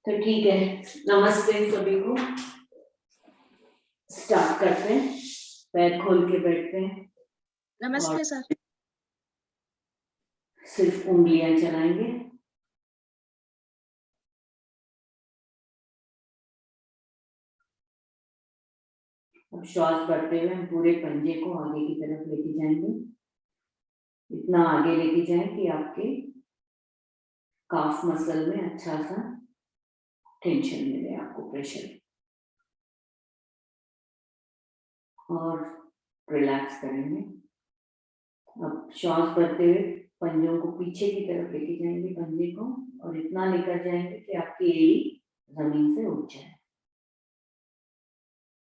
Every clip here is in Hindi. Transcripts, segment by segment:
तो ठीक है, नमस्ते सभी को। स्टार्ट करते हैं। पैर खोल के बैठते हैं। नमस्ते सर। सिर्फ उंगलियां चलाएंगे। अब श्वास भरते हुए हम पूरे पंजे को आगे की तरफ लेके जाएंगे। इतना आगे लेके जाएं कि आपके काफ मसल में अच्छा सा टेंशन मिले, आपको प्रेशर, और रिलैक्स करेंगे। अब श्वास भरते हुए पंजों को पीछे की तरफ लेके जाएंगे, पंजे को, और इतना लेकर जाएंगे कि आपकी एड़ी जमीन से उठ जाए।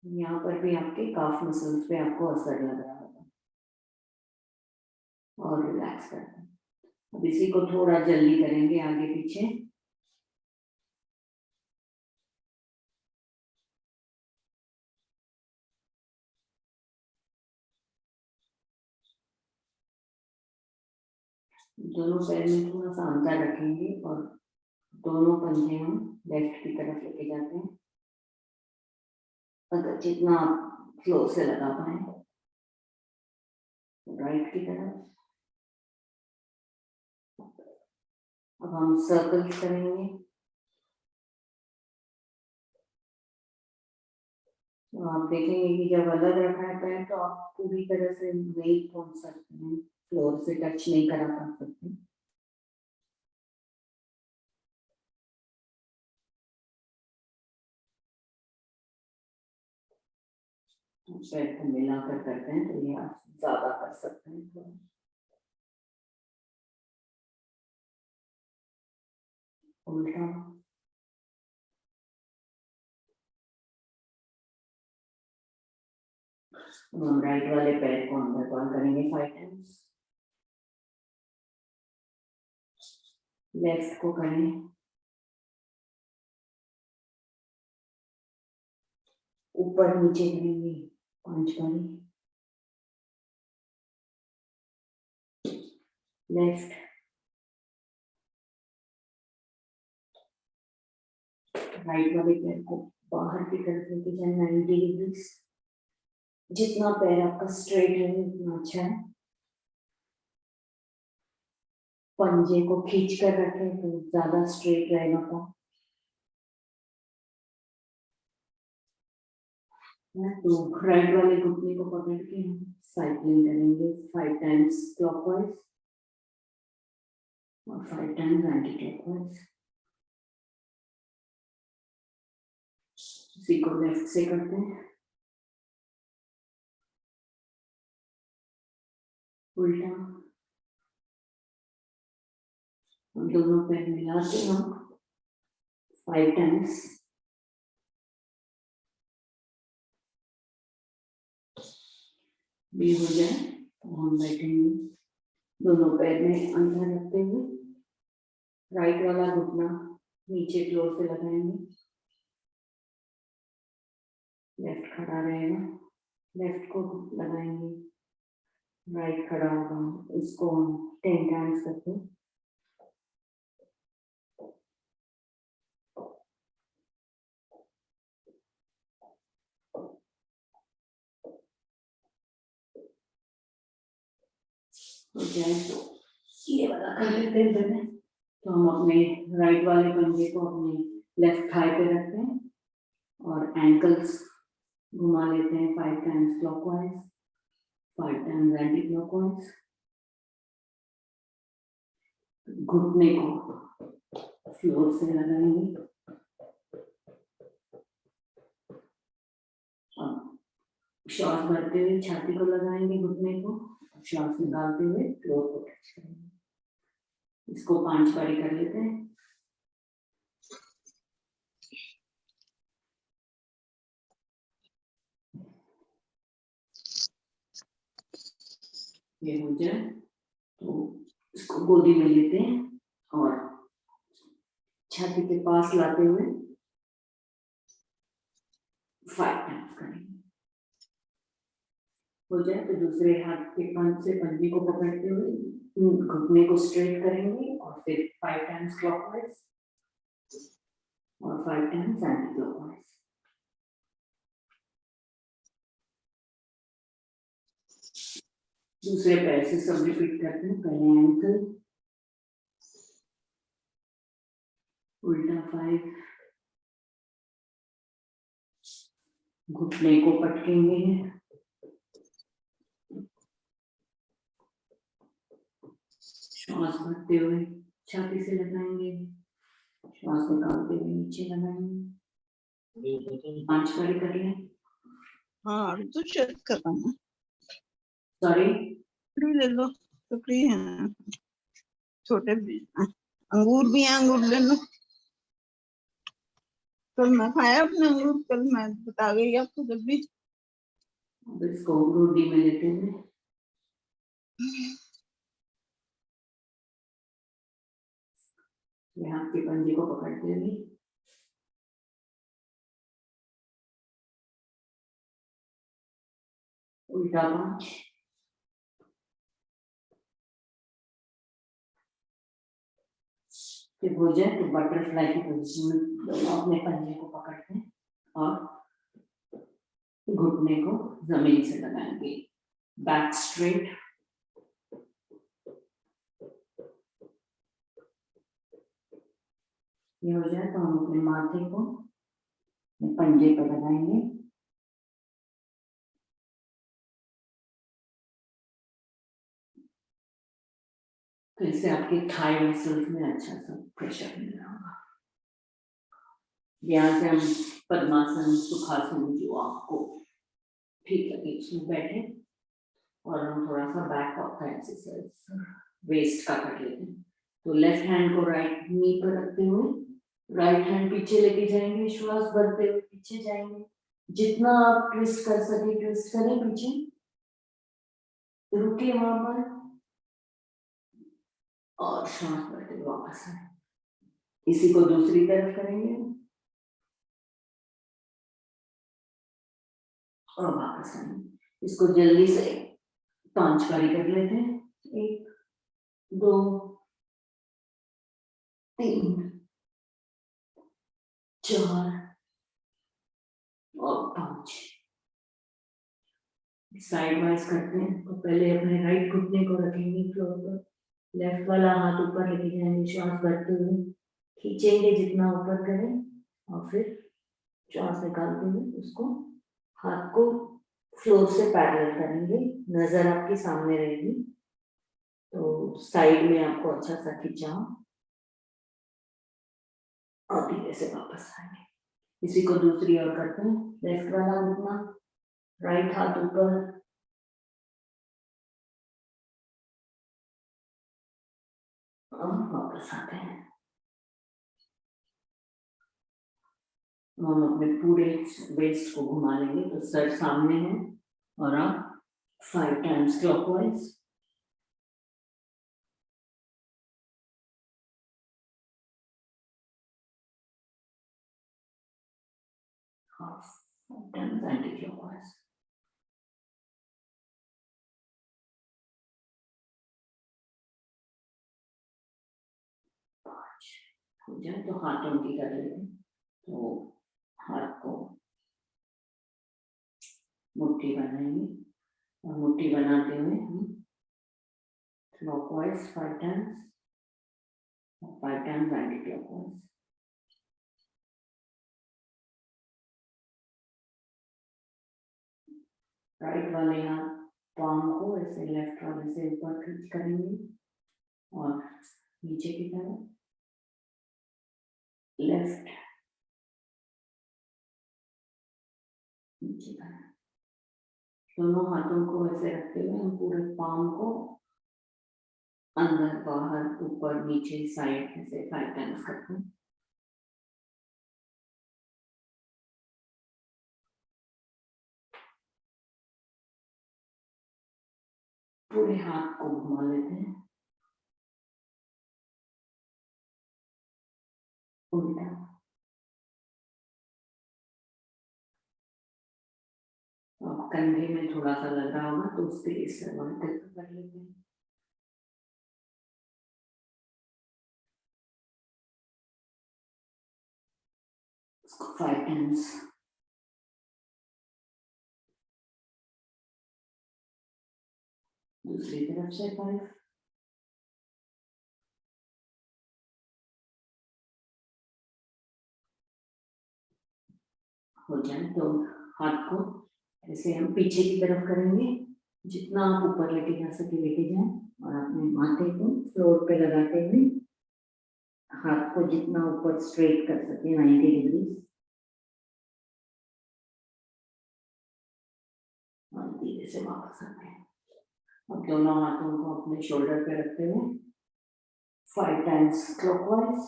यहाँ पर भी आपके काफ मसल्स पे आपको असर लग रहा होगा, और रिलैक्स करते हैं। अब इसी को थोड़ा जल्दी करेंगे, आगे पीछे। दोनों पैर में थोड़ा सा अंतर रखेंगे और दोनों पंजे हम लेफ्ट की तरफ लेके जाते हैं, अगर जितना आप फ्लो से लगा पाए। राइट की तरफ। अब हम सर्कल्स करेंगे। तो आप देखेंगे कि जब अलग रखा है पैर तो आप पूरी तरह से नहीं पहुंच सकते हैं, फ्लोर से टच नहीं करा पा सकते। पैर को मिलाकर करते हैं तो ये आप ज्यादा कर सकते हैं थोड़ा। उल्टा। हम राइट वाले पैर को अंदर कॉल करेंगे 5 टाइम्स। लेफ्ट को करें, ऊपर नीचे करेंगे 5 बारी। लेफ्ट, राइट वाले पैर को बाहर की तरफ लेके जाए 90 डिग्री। जितना पैर आपका स्ट्रेट है उतना अच्छा है। पंजे को खींच कर रखें तो ज्यादा स्ट्रेट रहेगा पाँव। तो राइट वाले घुटने को पकड़ के हम साइक्लिंग करेंगे 5 टाइम्स क्लॉकवाइज और 5 टाइम्स एंटी क्लॉकवाइज। इसी को लेफ्ट से करते हैं। उल्टा। हम दोनों पैर मिला के हम 5 टाइम्स। भी हो जाए तो हम बैठेंगे दोनों पैर में अंदर रखते हुए। राइट वाला घुटना नीचे फ्लोर से लगाएंगे। लेफ्ट खड़ा रहेगा, लेफ्ट को लगाएंगे, राइट खड़ा होगा। इसको 10 टाइम्स करते हैं। ये वाला कर लेते हैं पहले। तो हम अपने राइट वाले पंजे को अपने लेफ्ट थाई पे रखते हैं और एंकल्स घुमा लेते हैं 5 times clockwise, 5 times anti clockwise. घुटने को फ्लोर से लगाएंगे। अब श्वास भरते हुए छाती को लगाएंगे घुटने को, श्वास निकालते हुए फ्लोर को टच करेंगे। इसको 5 बारी कर लेते हैं। ये हो जाए तो इसको गोदी में लेते हैं और छाती के पास लाते हुए 5 टाइम्स करेंगे। हो जाए तो दूसरे हाथ के पंज से पंजे को पकड़ते हुए घुटने को स्ट्रेट करेंगे और फिर 5 टाइम्स क्लॉकवाइज। और 5 टाइम्स एंटी क्लॉकवाइज। दूसरे पैर से सब रिपीट करते हैं। पहले एंकल, उल्टा 5, घुटने को पटकेंगे, श्वास भरते हुए छाती से लगाएंगे, श्वास निकालते हुए नीचे लगाएंगे। 5 बारी कर लें। हाँ तो चेक कर रहा हूँ। सॉरी, ले लो तो फ्री है। छोटे भी अंगूर भी हैं, अंगूर ले लो। कल मैं खाया अपने अंगूर, कल मैं बता गई आपको जब भी। अब इसको ग्रोडी में लेते हैं। यहाँ के पंजे को पकड़ते हुए उल्टा 5, फिर हो जाए तो बटरफ्लाई की पोजीशन में दोनों अपने पंजे को पकड़ते हैं और घुटने को जमीन से लगाएंगे। बैक स्ट्रेट, ये हो जाए तो हम अपने माथे को पंजे पर लगाएंगे। तो इससे आपके थाई मसल्स में अच्छा सा प्रेशर मिल रहा होगा। यहाँ से हम पद्मासन, सुखासन, जो आपको ठीक लगे उसमें बैठे और हम थोड़ा सा बैक ऑफ का एक्सरसाइज वेस्ट का कर लेते हैं। तो लेफ्ट हैंड को राइट नी पर रखते हुए राइट हैंड पीछे लेके जाएंगे, श्वास भरते हुए पीछे जाएंगे। जितना आप ट्विस्ट कर सके ट्विस्ट करें पीछे, रुके वहां पर और श्वास भरते हुए वापस आए। इसी को दूसरी तरफ करेंगे और वापस आएंगे। इसको जल्दी से 5 बारी कर लेते हैं। 1 2 3 4 और 5। साइड वाइज करते हैं। तो पहले अपने राइट घुटने को रखेंगे फ्लोर पर, लेफ्ट वाला हाथ ऊपर लेके जाएंगे, श्वास भरते हुए खींचेंगे जितना ऊपर करें और फिर श्वास निकालते हुए उसको हाथ को फ्लोर से पैरेलल करेंगे। नजर आपके सामने रहेगी तो साइड में आपको अच्छा सा खिंचाओ और धीरे से वापस आएंगे। इसी को दूसरी ओर करते हैं। लेफ्ट वाला घुटना, राइट हाथ ऊपर और वापस आते हैं। हम अपने पूरे वेस्ट को घुमा लेंगे तो सर सामने है और आप 5 times clockwise. Half 5 times anti clockwise. हो जाए तो हाथों की कर लेते हैं। तो हाथ को मुट्ठी बनाएंगे और मुट्ठी बनाते हुए हम clockwise 5 times, 5 times anti clockwise. Right वाले हाथ पाम को ऐसे लेफ्ट वाले से ऊपर खींच करेंगे और नीचे की तरफ लेफ्ट नीचे का। दोनों हाथों को ऐसे रखते हुए हम पूरे पाम को अंदर बाहर ऊपर नीचे साइड ऐसे 5 टाइम्स करते हैं। पूरे हाथ को घुमा लेते हैं उल्टा। अब कंधे में थोड़ा सा लग रहा होगा तो उसके लिए सर्वाइकल कर लेते हैं। 5 times. दूसरी तरफ से 5. हो जाए तो हाथ को ऐसे हम पीछे की तरफ करेंगे, जितना आप ऊपर लेके जा सके लेके जाएं, और अपने माथे को फ्लोर पे लगाते हुए हाथ को जितना ऊपर स्ट्रेट कर सके 90 डिग्री, और धीरे से वापस आते हैं. अब दोनों हाथों को अपने शोल्डर पे रखते हुए 5 टाइम्स क्लॉकवाइज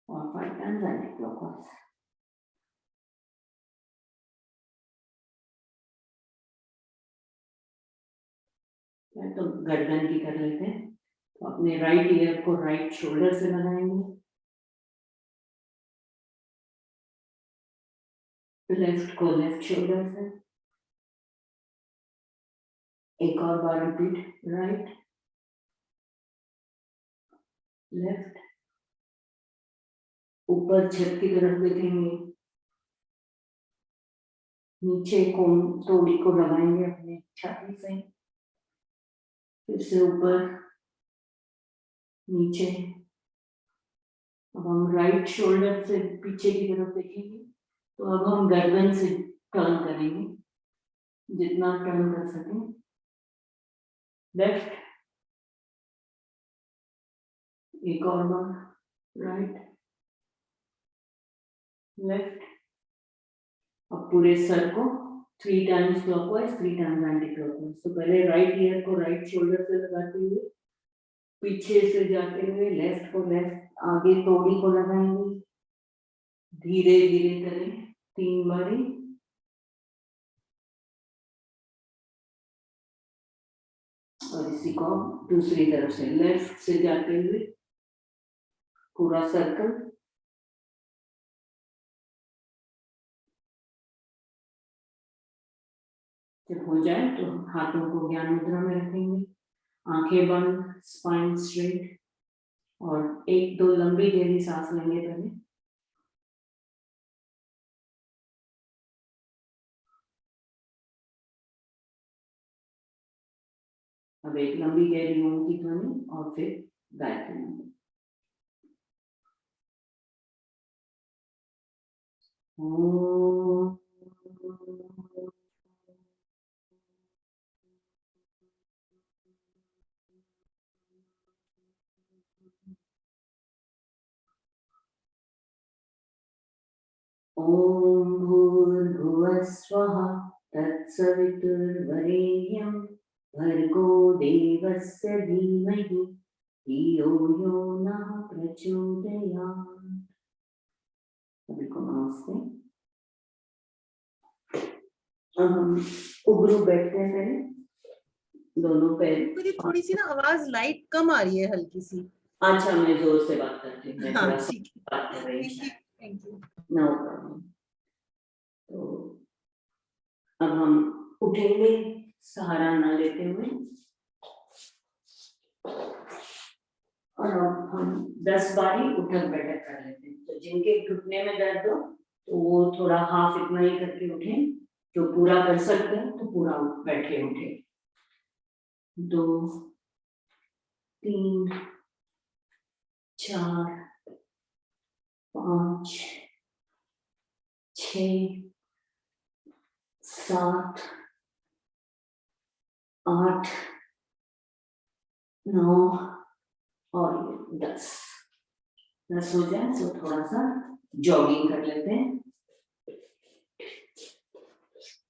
और 5 टाइम्स एंटी क्लॉकवाइज. तो गर्दन की कर लेते हैं. तो अपने राइट ईयर को राइट शोल्डर से लगाएंगे, लेफ्ट को लेफ्ट शोल्डर से. एक और बार रिपीट, राइट लेफ्ट. ऊपर छत की तरफ देखेंगे, नीचे को तोड़ी को लगाएंगे अपने छाती से, फिर से ऊपर नीचे. अब हम राइट शोल्डर से पीछे की तरफ देखेंगे, तो अब हम गर्दन से टर्न करेंगे, जितना टर्न कर सकें. लेफ्ट, एक और बार, राइट लेफ्ट. अब पूरे सर को 3 times clockwise 3 times anti clockwise. तो पहले राइट ईयर को राइट शोल्डर से लगाते हुए पीछे से जाते हुए लेफ्ट को लेफ्ट आगे तोड़ी को लगाएंगे, धीरे धीरे करें 3 बारी. और इसी को दूसरी तरफ से लेफ्ट से जाते हुए पूरा सर्कल. जब हो जाए तो हाथों को ज्ञान मुद्रा में रखेंगे, आंखें बंद, स्पाइन स्ट्रेट, और 1-2 लंबी गहरी सांस लेंगे पहले. अब एक लंबी गहरी ओम की ध्वनि और फिर गायत्री मंत्र. ओम भूर्भुवः स्वः तत्सवितुर्वरेण्यं भर्गो देवस्य धीमहि धियो यो नः प्रचोदयात्. सभी को नमस्ते. अब हम उबरू बैठते हैं, दोनों पैर. मुझे थोड़ी सी ना आवाज लाइट कम आ रही है, हल्की सी. अच्छा, मैं जोर से बात करती हूँ. मैं हाँ, थोड़ा सा ठीक है. बात कर रही हूँ. Thank you. No problem. तो अब हम उठेंगे सहारा ना लेते हुए, और अब हम 10 बारी उठक बैठक कर लेते हैं. तो जिनके घुटने में दर्द हो तो वो थोड़ा हाफ इतना ही करके उठें, जो पूरा कर सकते हैं तो पूरा बैठ के उठे. 2 3 4 5 6 7 8 9 और 10. 10 हो जाए तो थोड़ा सा जॉगिंग कर लेते हैं.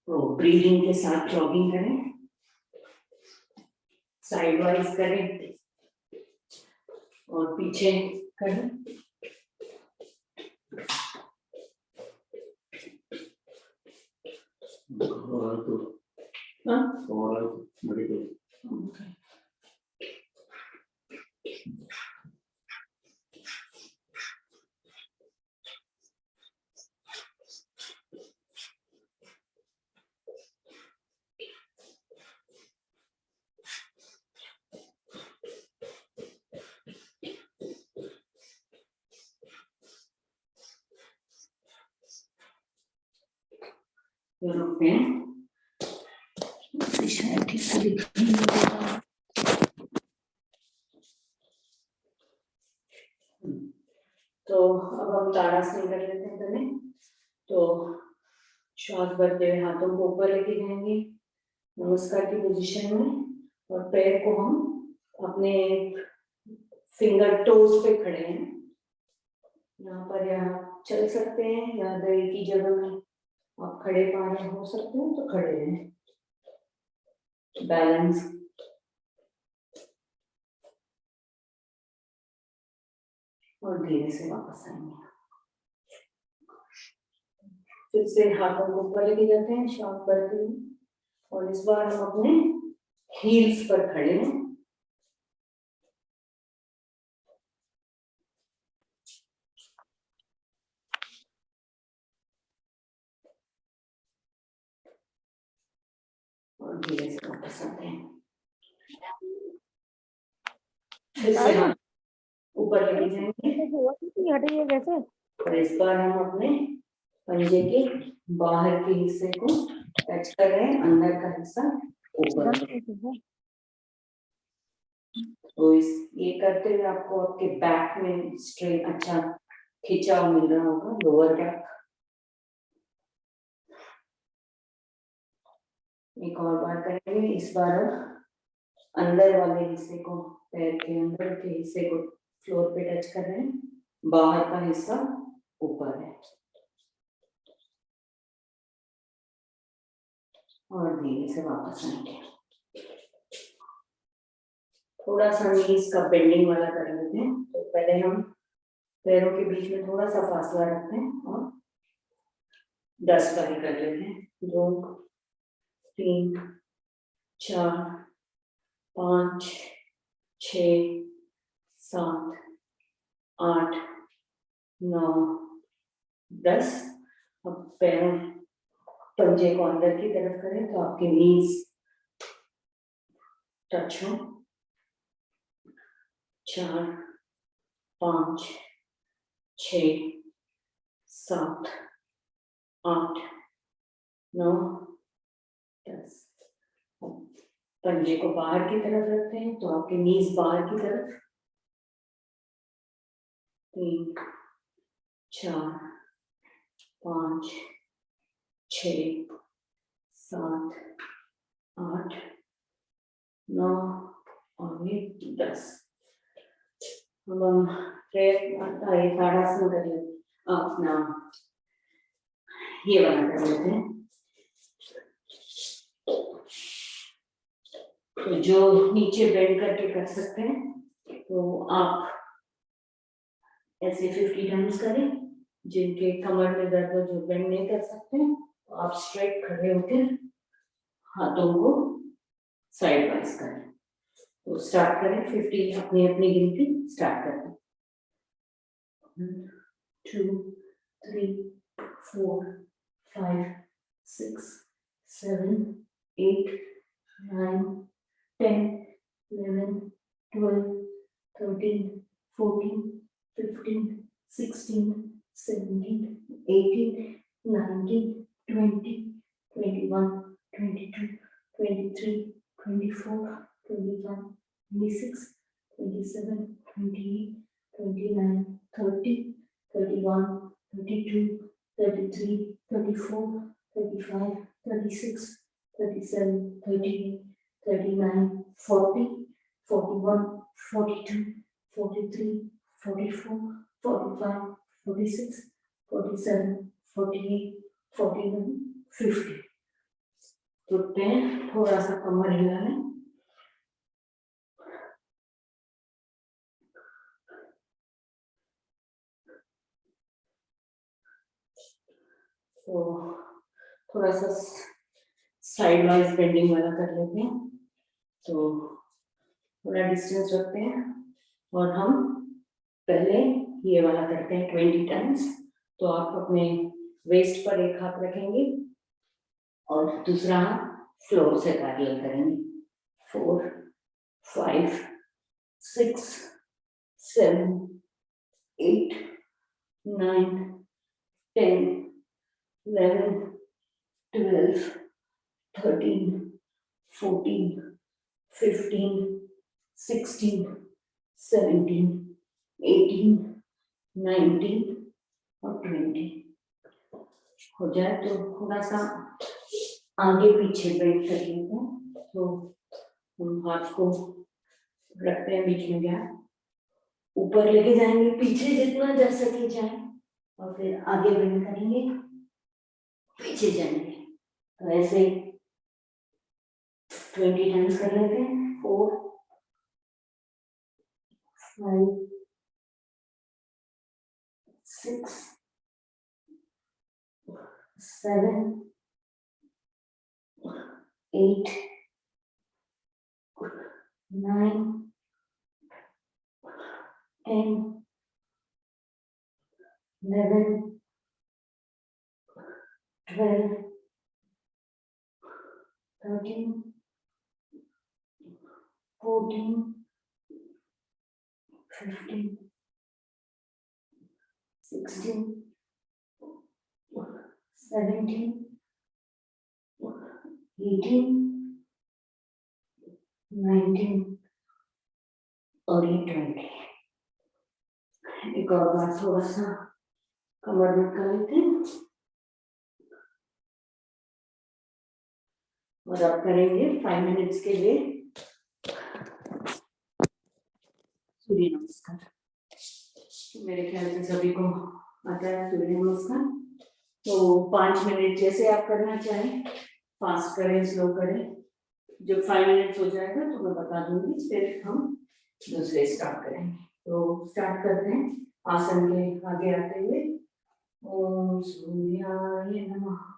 तो ब्रीदिंग के साथ जॉगिंग करें, साइड वाइज करें और पीछे करें. हाँ? Okay. रुकते हैं, शायद ठीक से दिख नहीं देगा। तो अब हम ताड़ासन कर लेते हैं पहले। तो श्वास भरते हुए हाथों को ऊपर लेके जाएंगे नमस्कार की पोजीशन में, और पैर को हम अपने फिंगर टोज पे खड़े हैं, यहाँ पर यहाँ चल सकते हैं या एक ही जगह में आप खड़े पाए हो सकते हैं तो खड़े रहें, बैलेंस। और धीरे से वापस आएंगे, फिर से हाथों को ऊपर लेके जाते हैं श्वास भरते हुए, और इस बार हम अपने हील्स पर खड़े हैं। और धीरे से वापस आते हैं, फिर से हाथ ऊपर लेके जाएंगे, कैसे? और इस बार हम अपने पंजे के बाहर के हिस्से को टच कर रहे हैं, अंदर का हिस्सा ऊपर। तो ये करते हुए आपको आपके बैक में स्ट्रेन अच्छा खिंचाव मिल रहा होगा, लोअर बैक। एक और बार करेंगे, इस बार अंदर वाले हिस्से को, पैर के अंदर के हिस्से को फ्लोर पे टच कर रहे हैं, बाहर का हिस्सा ऊपर है। और धीरे से वापस आएंगे, थोड़ा सा नीज का बेंडिंग वाला कर लेते हैं। तो पहले हम पैरों के बीच में थोड़ा सा फासला रखते हैं और 10 बारी कर लेते हैं। 2 3 4 5 6 7 8 9 10। अब पैरों पंजे को अंदर की तरफ करें तो आपके नीज टच हो। 4 5 6 7 8 9 10। पंजे को बाहर की तरफ रखते हैं तो आपके नीज बाहर की तरफ। 3 4 5 6 7 8 9 और ये 10। अब हम ताड़ासन कर लेते, अपना ये वाला कर लेते हैं। तो जो नीचे बेंड करके कर सकते हैं तो आप ऐसे 50 टाइम्स करें। जिनके कमर में दर्द हो, जो बेंड नहीं कर सकते हैं, तो आप स्ट्रेट खड़े होकर हाथों को साइड वाइज करें। तो स्टार्ट करें, 50 अपनी अपनी गिनती स्टार्ट करें। 1 2 3 4 5 6 7 8 9 10 11 12 13 14 15 16 17 18 19 20 21 22 23 24 25 26 27 28 29 30 31 32 33 34 35 36 37 38 39 40 41 42 43 44 45 46 47 48 41 50। रुकते हैं, थोड़ा सा कमर हिला लें। तो थोड़ा सा साइड वाइज बेंडिंग वाला कर लेते हैं। तो थोड़ा डिस्टेंस रखते हैं और हम पहले ये वाला करते हैं 20 टाइम्स। तो आप अपने वेस्ट पर एक हाथ रखेंगे और दूसरा हाथ फ्लोर से पैरेलल करेंगे। 4 5 6 7 8 9 10 11 12, 13, 14, 15, 16, 17, 18, 19 और 20 हो जाए तो थोड़ा सा आगे पीछे बैठ सकेंगे। तो हम हाथ को रखते हैं बीच में गैप, ऊपर लेके जाएंगे, पीछे जितना जा सके जाए, और फिर आगे बेंड करेंगे, पीछे जाएंगे। तो ऐसे 20 टाइम्स कर लेते हैं। 4, 5, 6, 7, 8, 9, 10, 11, 12, 13, 14, 15, 16, 17, 18, 19 और ये 20। एक और बार थोड़ा सा कमर में कर लेते हैं और अब करेंगे 5 मिनट्स के लिए सूर्य नमस्कार। मेरे ख्याल से सभी को आता है सूर्य नमस्कार। तो 5 मिनट जैसे आप करना चाहें, फास्ट करें, स्लो करें। जब 5 मिनट्स हो जाएगा तो मैं बता दूंगी, फिर हम दूसरे स्टार्ट करेंगे। तो स्टार्ट करते हैं आसन के आगे आते हुए। ओम सूर्याय नमः।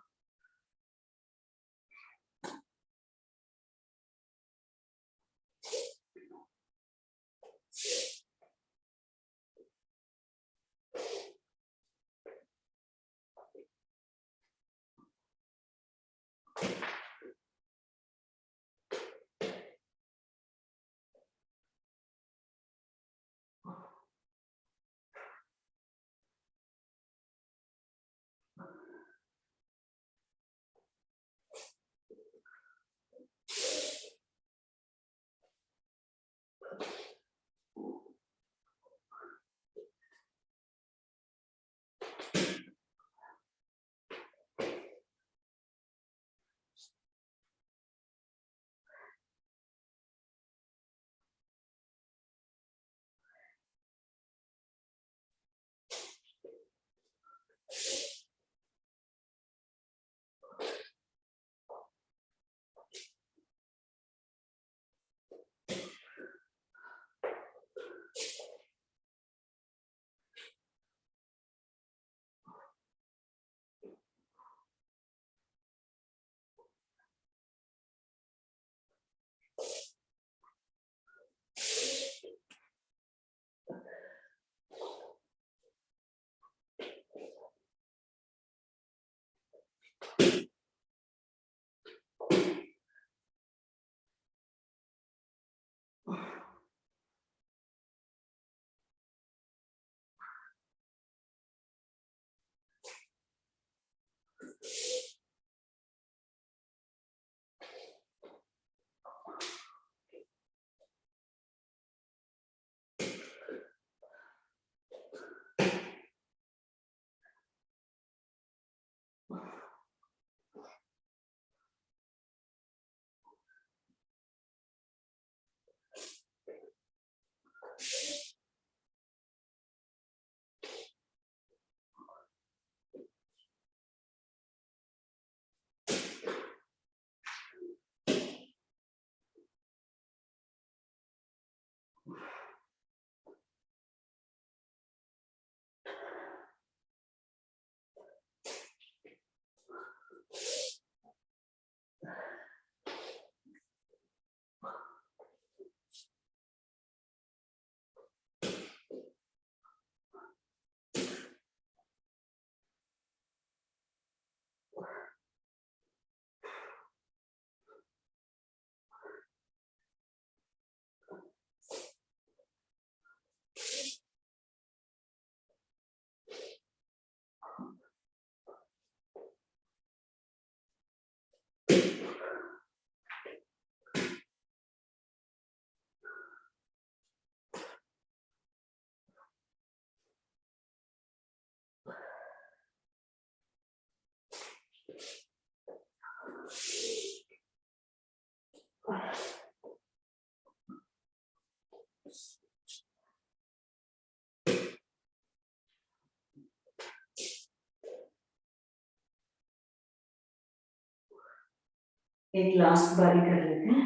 एक लास्ट बारी कर लेते हैं।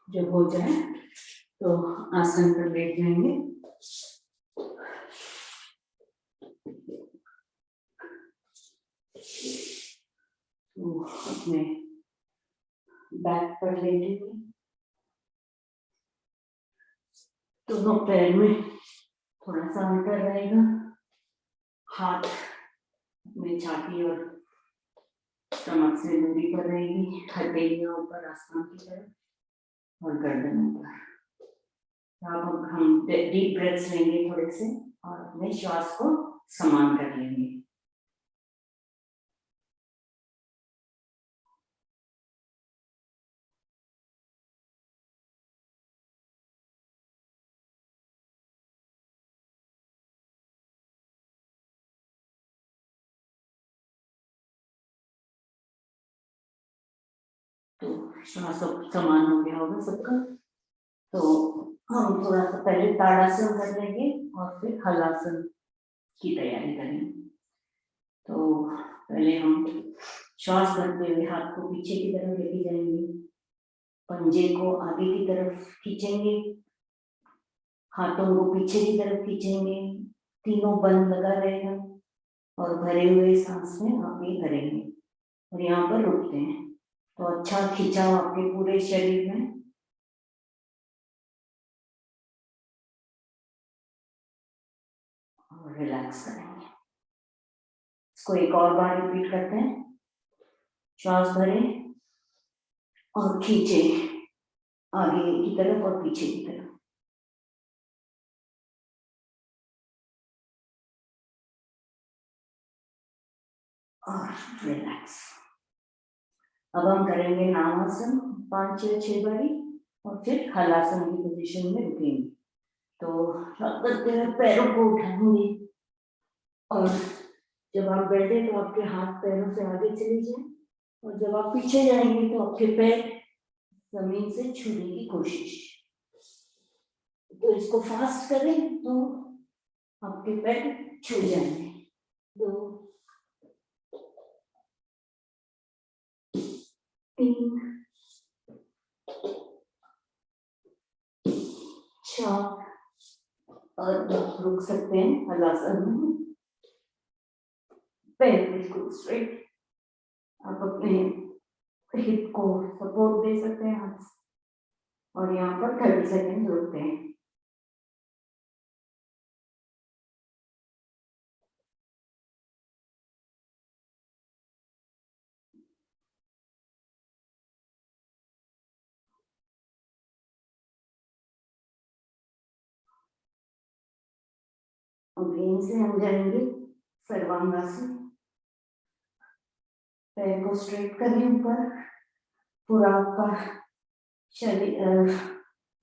जब हो जाए तो आसन पर बैठ जाएंगे। तो अपने बैक पर लेटेंगे, दोनों पैर में थोड़ा सा अंतर रहेगा, हाथ में छाती और स्टमक से दूरी पर रहेगी, हथेलियां ऊपर आसमान की तरफ और गर्दन ऊपर। अब हम डीप ब्रेथ्स लेंगे थोड़े से और अपने श्वास को समान कर लेंगे। तो श्वास समान हो गया होगा सबका। तो हम थोड़ा सा पहले ताड़ासन कर लेंगे और फिर हलासन की तैयारी करेंगे। तो पहले हम श्वास भरते हुए हाथ को पीछे की तरफ लेके जाएंगे, पंजे को आगे की तरफ खींचेंगे, हाथों को पीछे की तरफ खींचेंगे, तीनों बंद लगा रहेगा और भरे हुए सांस में आप ये करेंगे और यहाँ पर रुकते हैं। तो अच्छा खिंचाव आपके पूरे शरीर में। और रिलैक्स करेंगे। इसको एक और बार रिपीट करते हैं। श्वास भरें और खींचे आगे की तरफ और पीछे की तरफ। और रिलैक्स। अब हम करेंगे नामासन 5 या 6 बारी और फिर हलासन की पोजीशन में रुकेंगे। तो करते हुए पैरों को उठाएंगे और जब आप बैठे तो आपके हाथ पैरों से आगे चले जाएं और जब आप पीछे जाएंगे तो आपके पैर जमीन से छूने की कोशिश। तो इसको फास्ट करें तो आपके पैर छू जाएंगे। 2 3 4 और रुक सकते हैं हलासन में। पैर बिल्कुल स्ट्रेट। आप अपने हिप को सपोर्ट दे सकते हैं हाथ से और यहाँ पर 30 सेकेंड रुकते हैं। अगेन से हम जाएंगे सर्वांगासन। पैर को स्ट्रेट करें ऊपर, पूरा आपका शरीर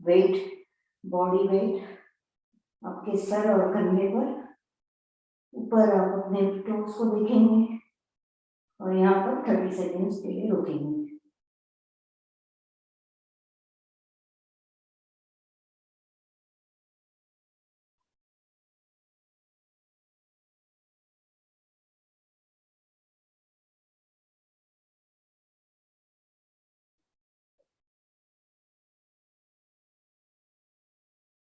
वेट, बॉडी वेट आपके सर और कंधे पर। ऊपर आप अपने टोस को देखेंगे और यहाँ पर 30 सेकेंड्स के लिए रुकेंगे।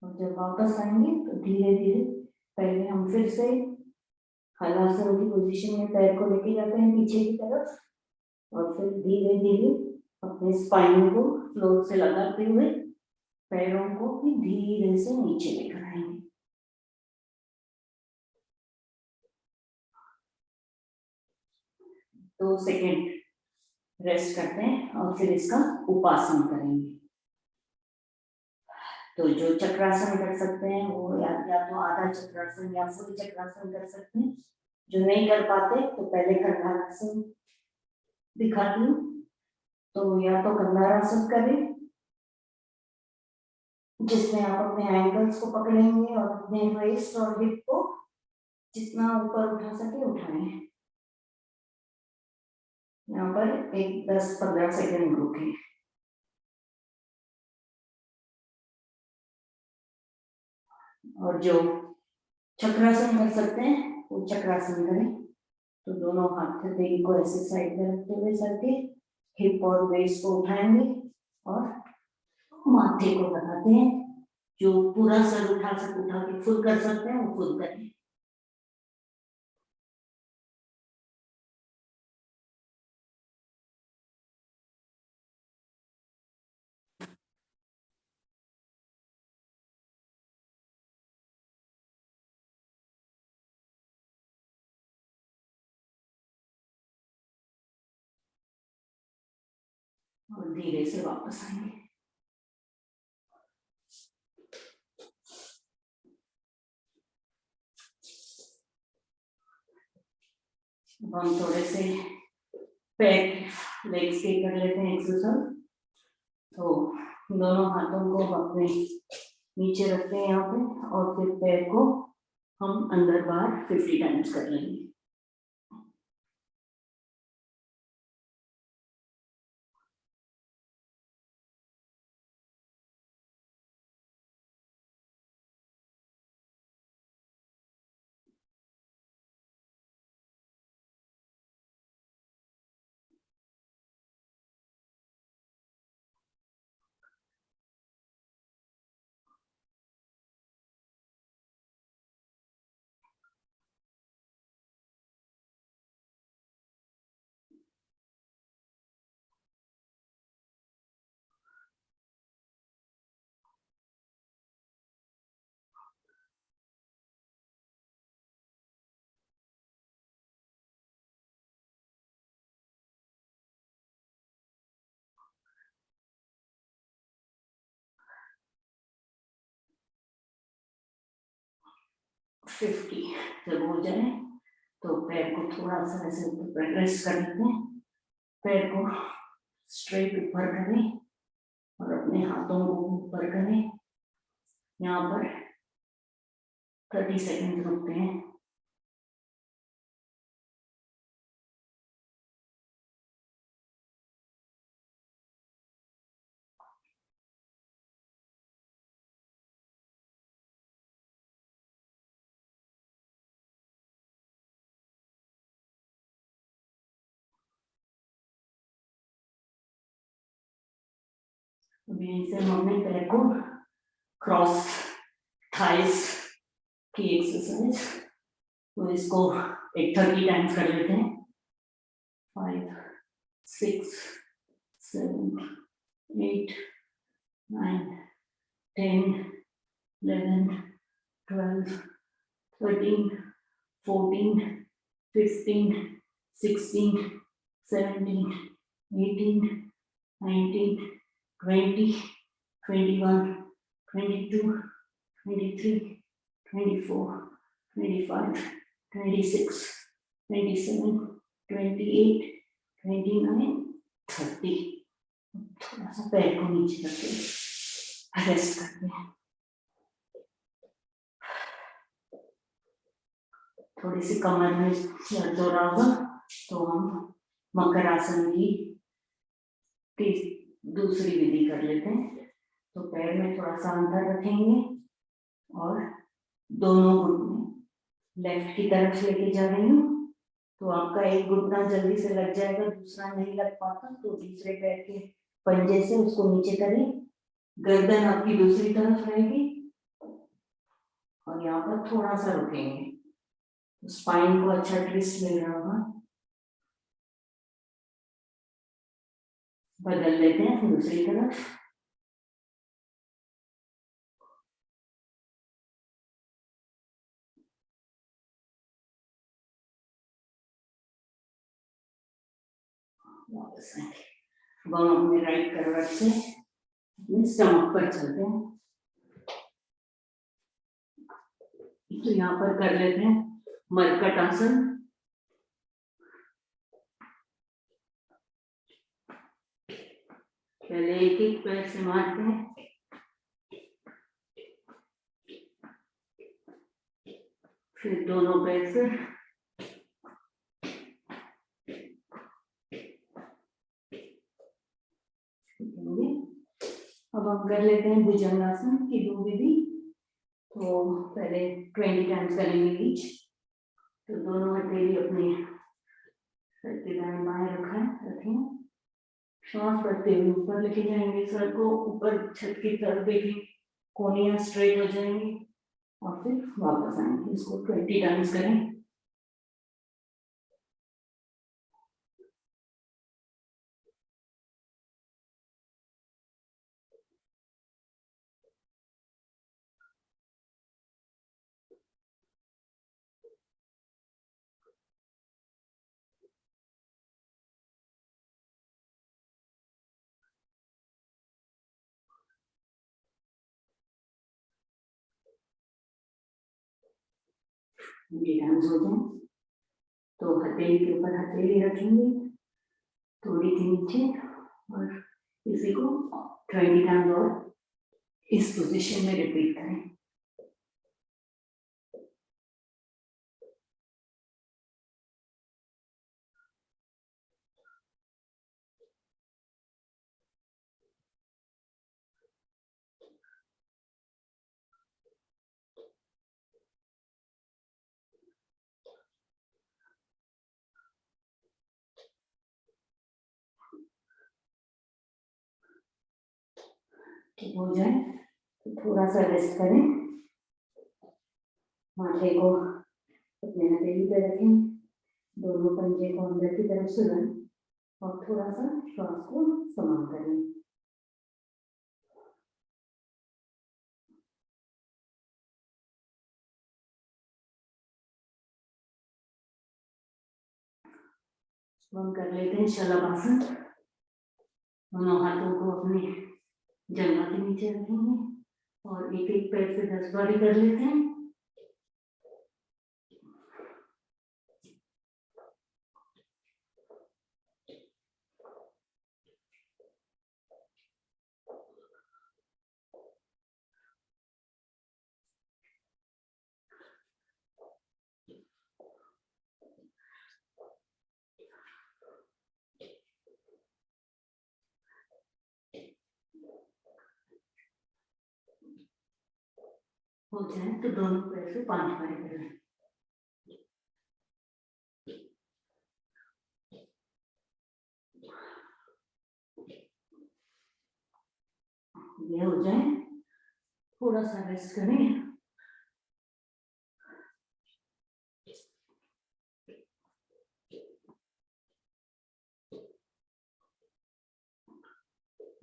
और जब वापस आएंगे तो धीरे धीरे पहले हम फिर से हलासन की पोजीशन में पैर को लेके जाते हैं पीछे की तरफ और फिर धीरे धीरे अपने स्पाइन को फ्लोर से लगाते हुए पैरों को भी धीरे से नीचे लेकर आएंगे। दो सेकेंड रेस्ट करते हैं और फिर इसका उपासन करेंगे। तो जो चक्रासन कर सकते हैं वो या तो आधा चक्रासन या फुल चक्रासन कर सकते हैं। जो नहीं कर पाते तो पहले कंधारासन दिखाती हूँ। तो या तो कंधारासन करें जिसमें आप अपने एंकल्स को पकड़ेंगे और अपने वेस्ट और हिप को जितना ऊपर उठा सके उठाएं। यहाँ पर एक 10-15 सेकंड रुके। और जो चक्रासन कर सकते हैं वो चक्रासन करें। तो दोनों हाथ हथेली को ऐसे साइड में रखते हुए सर के हिप और वेस्ट को उठाएंगे और माथे को बनाते हैं। जो पूरा सर उठा के फुल कर सकते हैं वो फुल करें। और धीरे से वापस आएंगे। अब हम थोड़े से पैर लेग्स के कर लेते हैं एक्सरसाइज। तो दोनों हाथों को अपने नीचे रखते हैं यहाँ पे और फिर पैर को हम अंदर बाहर 50 टाइम्स कर लेंगे। फिफ्टी जब हो जाए तो पैर को थोड़ा सा ऐसे ऊपर रेस्ट कर लेते हैं। पैर को स्ट्रेट ऊपर करें और अपने हाथों को ऊपर करें। यहाँ पर 30 सेकंड रुकते हैं। अभी इसे हम अपने पैर को क्रॉस थाइस की एक्सरसाइज, तो इसको एक 30 टाइम्स कर लेते हैं। 5 6 7 8 9 10 11 12 13 14 15 16 17 18 19 20 21 22 23 24 25 26 27 28 29 30। थोड़ा सा पैर को नीचे रखते हैं, रेस्ट करते हैं। थोड़ी सी कमर में दर्द हो रहा होगा तो हम मकर आसन की दूसरी विधि कर लेते हैं। तो पैर में थोड़ा सा अंतर रखेंगे और दोनों घुटने लेफ्ट की तरफ लेके जा रही हूँ। तो आपका एक घुटना जल्दी से लग जाएगा, दूसरा नहीं लग पाता, तो दूसरे पैर के पंजे से उसको नीचे करें। गर्दन आपकी दूसरी तरफ रहेगी और यहाँ पर थोड़ा सा रुकेंगे, तो स्पाइन को अच्छा ट्विस्ट मिल रहा होगा। बदल लेते हैं दूसरी तरफ। वापस आएंगे। अब हम अपने राइट करवट से अपने स्टमक पर चलते हैं। तो यहाँ पर कर लेते हैं मरकट आसन। पहले एक एक पैर से मारते हैं, फिर दोनों पैर से, अब हम कर लेते हैं भुजंगासन की दो विधि। तो पहले 20 टाइम्स करेंगे ईच। तो दोनों हथेली अपने सर के दाएं बाएं रखें, श्वास भरते हुए ऊपर लेके जाएंगे, सर को ऊपर छत की तरफ देखें, कोहनियां स्ट्रेट हो जाएंगी और फिर वापस आएंगे। इसको 20 टाइम्स करें। टाइम्स हो जाए तो हथेली के ऊपर हथेली रखेंगे, थोड़ी सी नीचे, और इसी को 20 टाइम्स और इस पोजीशन में रिपीट करें। ठीक हो जाए तो थोड़ा सा रेस्ट करें, माथे को अपने हथेली पे रखें, दोनों पंजे को अंदर की तरफ सुलाएं और थोड़ा सा श्वास को समान करें। हम कर लेते हैं शलभासन। दोनों हाथों को अपने जंघा के नीचे रखेंगे और एक एक पैर से 10 बार कर लेते हैं। हो जाए तो दोनों पैर से 5 बार करें। ये हो जाए थोड़ा सा रेस्ट करें।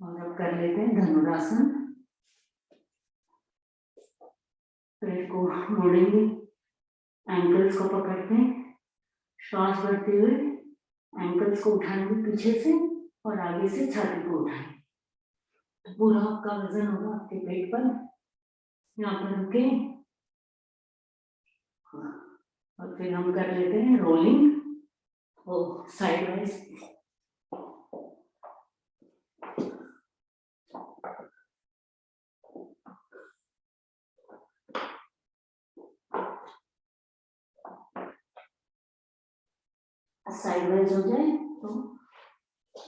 और अब कर लेते हैं धनुरासन। पैर को मोड़ेंगे, एंकल्स को पकड़ते हैं, श्वास भरते हुए एंकल्स को उठाएंगे पीछे से और आगे से छाती को उठाएं। तो पूरा आपका वजन होगा आपके पेट पर। यहाँ पर रुके और फिर हम कर लेते हैं रोलिंग और साइड वाइज। साइड वाइज हो जाए तो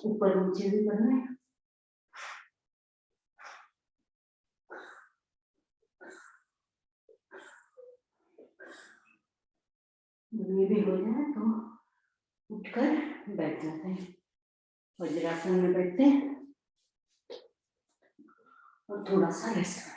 ऊपर नीचे भी करना है। ये भी हो जाए तो उठकर बैठ जाते हैं, वज्रासन में बैठते हैं और थोड़ा सा रेस्ट करते हैं।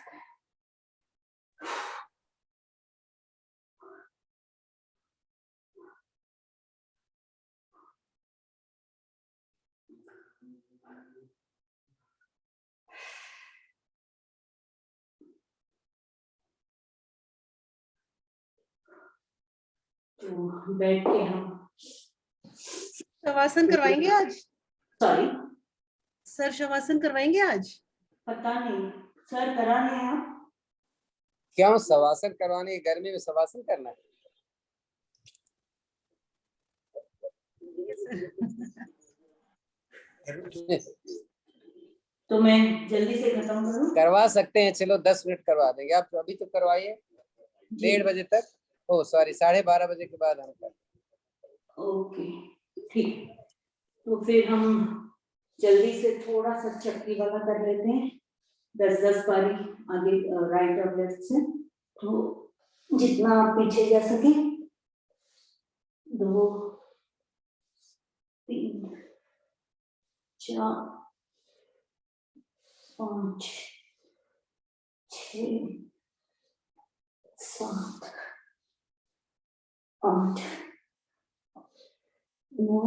तो बैठ के हम शवासन करवाएंगे आज? सॉरी सर शवासन करवाएंगे आज? पता नहीं सर करा नहीं आप? क्यों शवासन करवाने, गर्मी में शवासन करना है? तो मैं जल्दी से खत्म करूं? करवा सकते हैं, चलो 10 मिनट करवा देंगे। आप अभी तो करवाइए, 1:30 बजे तक, ओ सॉरी 12:30 बजे के बाद हम कर। ओके ठीक, तो फिर हम जल्दी से थोड़ा सा चक्री वाला कर लेते हैं, 10-10 बारी आगे राइट और लेफ्ट से, तो जितना आप पीछे जा सके। 2 3 4 5 6 7 8 9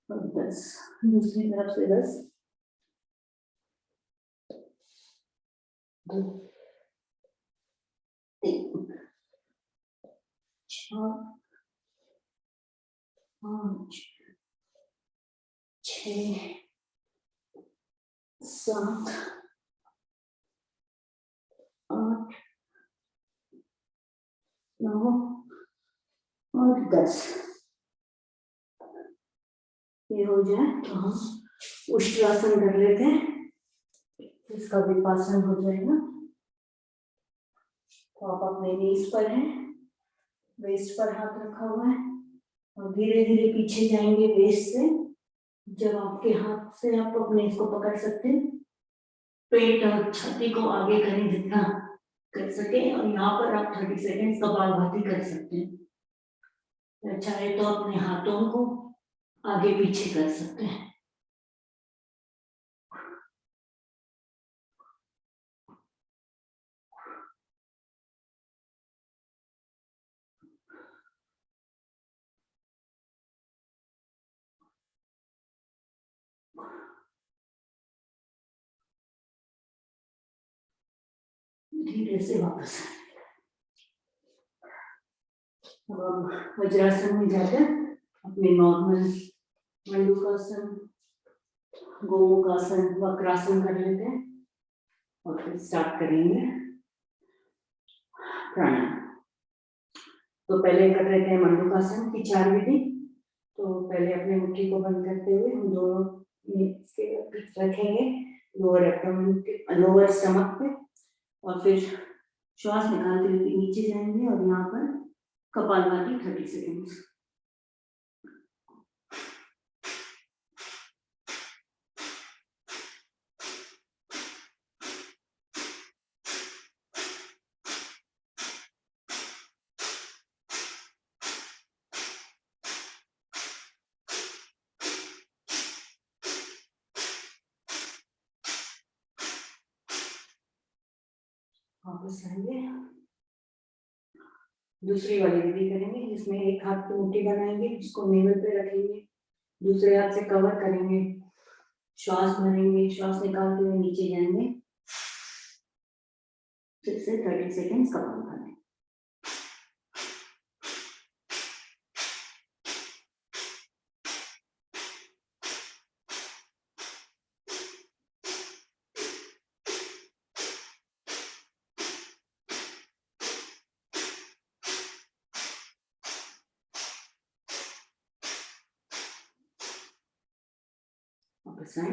और 10, दूसरी तरफ से 10, 2 3 4 5 6 7 8 9 और 10। ये हो जाए तो हम उष्ट्रासन कर लेते हैं, इसका विपासन हो जाएगा। तो आप अपने नीज पर हैं, वेस्ट पर हाथ रखा हुआ है और धीरे धीरे पीछे जाएंगे वेस्ट से। जब आपके हाथ से आप अपने इसको पकड़ सकते हैं, पेट और छाती को आगे करें जितना कर सके, और यहाँ पर आप 30 सेकेंड कपालभाति कर सकते हैं। चाहे तो अपने हाथों को आगे पीछे कर सकते हैं। धीरे से वापस अब हम वज्रासन में जाकर अपने नॉर्मल मंडूकासन, गोमुखासन, वक्रासन कर लेते हैं और फिर स्टार्ट करेंगे प्राणायाम। तो पहले कर लेते हैं मंडूकासन की 4 विधि। तो पहले अपने मुट्ठी को बंद करते हुए हम दोनों रखेंगे लोअर एब्डोमेन के, लोअर स्टमक पे, और फिर श्वास निकालते हुए नीचे जाएंगे और यहाँ पर कपालभाति 30 सेकेंड। वापस आएंगे, दूसरी वाली विधि करेंगे जिसमें एक हाथ की मुट्ठी बनाएंगे, उसको नेवल पे रखेंगे, दूसरे हाथ से कवर करेंगे, श्वास भरेंगे, श्वास निकालते हुए नीचे जाएंगे, फिर से 30 सेकेंड कपालभाति। वापस आए।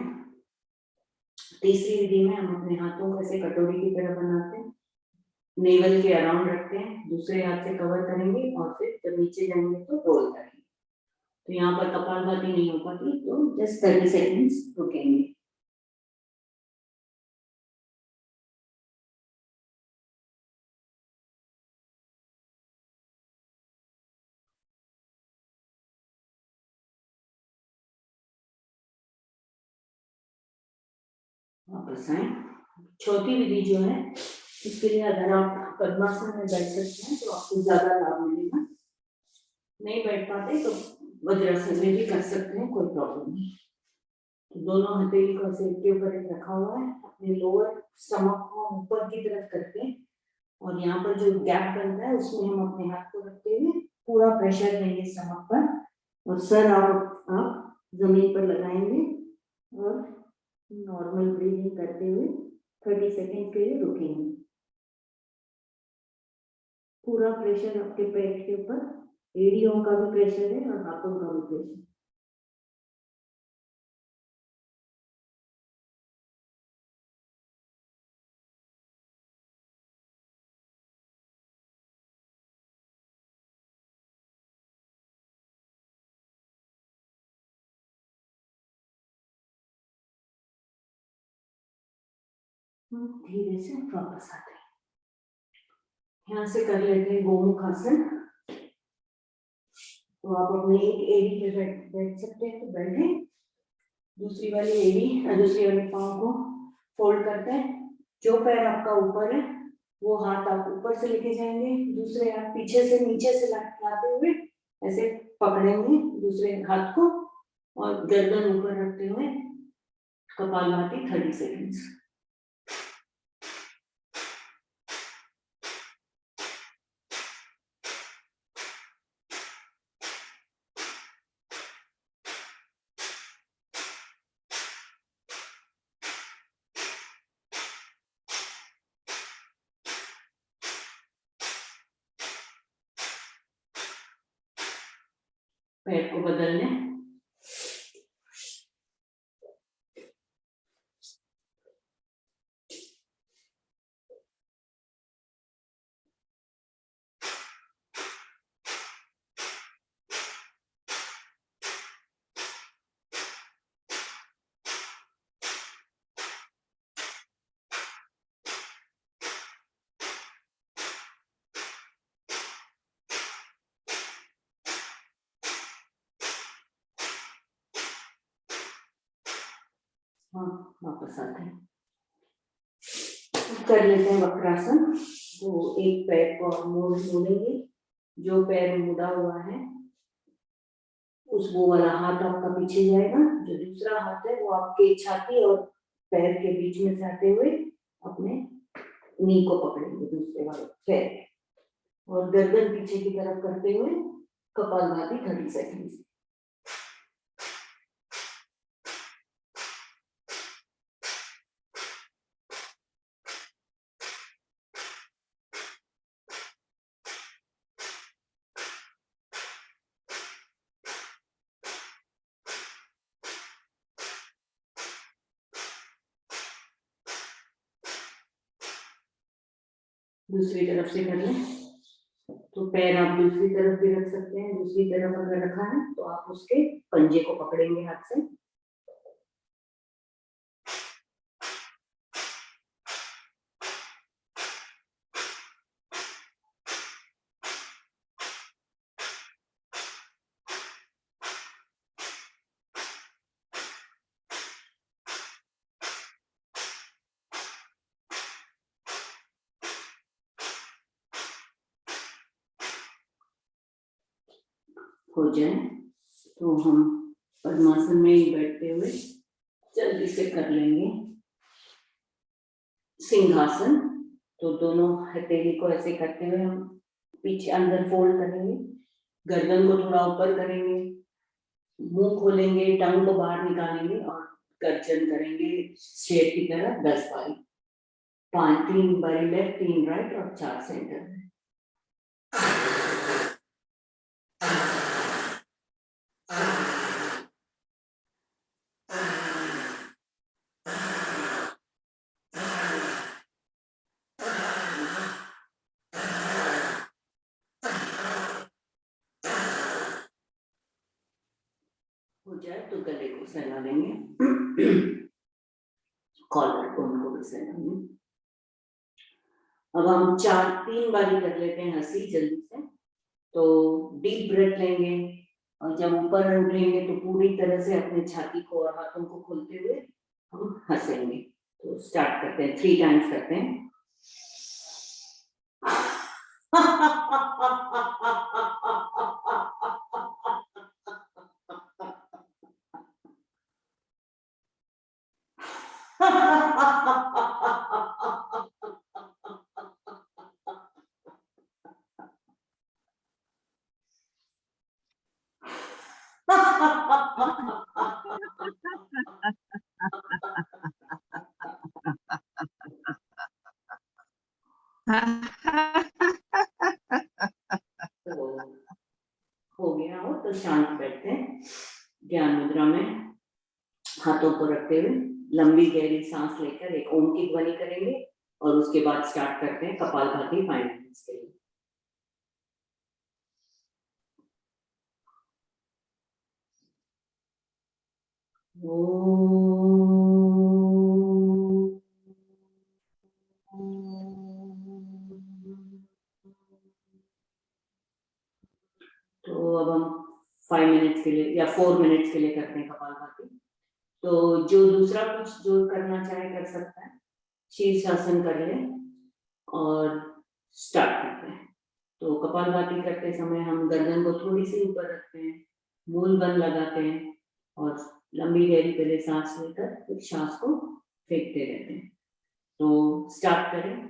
तीसरी विधि में हम अपने हाथों को ऐसे कटोरी की तरह बनाते हैं, नेवल के अराउंड रखते हैं, दूसरे हाथ से कवर करेंगे और फिर जब नीचे जाएंगे तो रोल करेंगे। तो यहाँ पर कपालभाति नहीं हो पाती, तो जस्ट 30 सेकेंड्स रुकेंगे। वापस आए। चौथी विधि जो है, इसके लिए अगर आप पद्मासन में बैठ सकते हैं तो आपको ज्यादा लाभ मिलेगा। नहीं बैठ पाते तो वज्रासन में भी कर सकते हैं, कोई प्रॉब्लम नहीं। तो दोनों हथेली को ऐसे के ऊपर एक रखा हुआ है, अपने लोअर स्टमक को ऊपर की तरफ करके, और यहाँ पर जो गैप बनता है उसमें हम अपने हाथ को रखते हुए पूरा प्रेशर देंगे स्टमक पर, और सर आप जमीन पर लगाएंगे और नॉर्मल ब्रीदिंग करते हुए 30 सेकेंड के लिए रुकेंगे। पूरा प्रेशर आपके पेट के ऊपर, एड़ियों का भी प्रेशर है और हाथों का भी प्रेशर। धीरे से वापस आते हैं। यहाँ से कर लेते हैं गोमुख आसन। तो आप अपने एक एड़ी पे बैठ सकते हैं, तो बैठे, दूसरी वाली एड़ी दूसरी वाली पाँव को फोल्ड करते हैं। जो पैर आपका ऊपर है वो हाथ आप ऊपर से लेके जाएंगे, दूसरे हाथ पीछे से नीचे से लाते हुए ऐसे पकड़ेंगे दूसरे हाथ को और गर्दन ऊपर रखते हुए कपालभाति 30 सेकेंड्स। पैर को बदलने, हाँ वापस आते हैं। कर लेते हैं वक्रासन। तो एक पैर को आप मोड़ेंगे, जो पैर मुड़ा हुआ है उस वो वाला हाथ आपका पीछे जाएगा, जो दूसरा हाथ है वो आपके छाती और पैर के बीच में से आते हुए अपने नी को पकड़ेंगे दूसरे वाले पैर और गर्दन पीछे की तरफ करते हुए कपालभाति 30 सेकेंड। दूसरी तरफ से कर लें। तो पैर आप दूसरी तरफ भी रख सकते हैं, दूसरी तरफ अगर रखा है तो आप उसके पंजे को पकड़ेंगे हाथ से। हो जाए तो हम पद्मासन में ही बैठते हुए जल्दी से कर लेंगे सिंहासन। तो दोनों हथेली को ऐसे करते हुए हम पीछे अंदर फोल्ड करेंगे, गर्दन को थोड़ा ऊपर करेंगे, मुंह खोलेंगे, टंग को बाहर निकालेंगे और गर्जन करेंगे शेर की तरह 10 बारी। 3 बारी लेफ्ट, 3 राइट और 4 सेंटर में। हो जाए तो गले को सहला लेंगे, कॉलर को उनको भी सहलाएंगे। अब हम 3 बारी कर लेते हैं हंसी जल्दी से। तो डीप ब्रेथ लेंगे और जब ऊपर उठेंगे तो पूरी तरह से अपने छाती को और हाथों को खोलते हुए हम हंसेंगे। तो स्टार्ट करते हैं, 3 टाइम्स करते हैं। तो शांत बैठते हैं, ज्ञान मुद्रा में हाथों को रखते हुए लंबी गहरी सांस लेकर एक ओम की ध्वनि करेंगे और उसके बाद स्टार्ट करते हैं कपालभाति 5 मिनट्स के लिए। तो अब हम 5 मिनट्स के लिए या 4 मिनट्स के लिए करते हैं कपालभाति। तो जो दूसरा कुछ जो करना चाहे कर सकता है, शीर्षासन कर ले और स्टार्ट करते हैं। तो कपालभाति करते समय हम गर्दन को थोड़ी सी ऊपर रखते हैं, मूल बंद लगाते हैं और लंबी गहरी पहले सांस लेकर फिर सांस को फेंकते रहते हैं। तो स्टार्ट करें।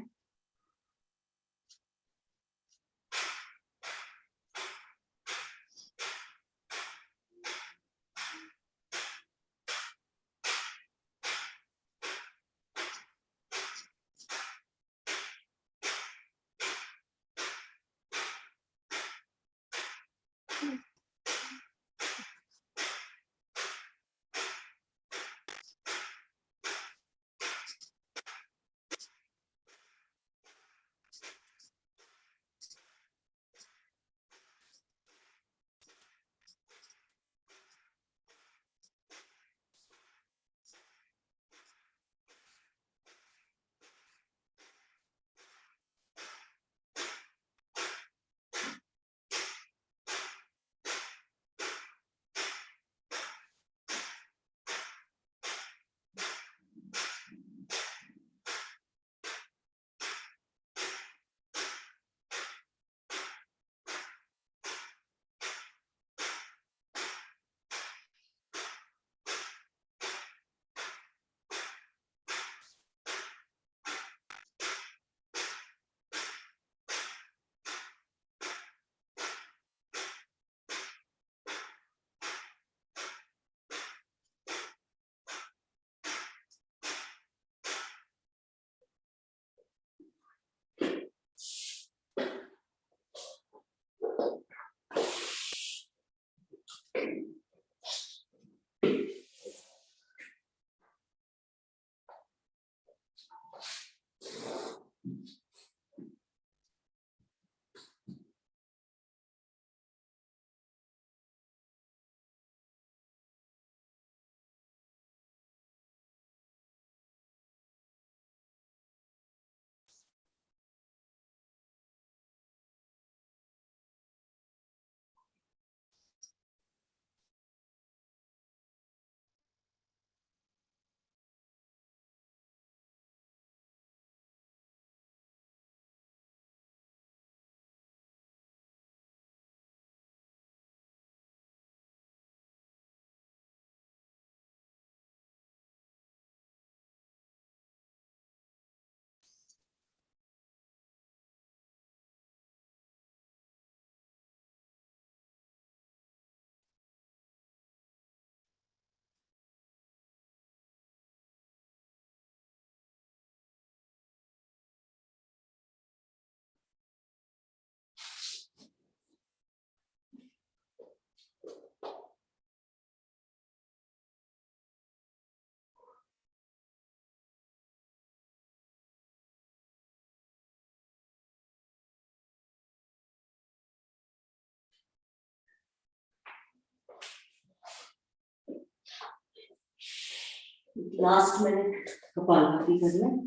लास्ट मिनट कपालभाति कर लें।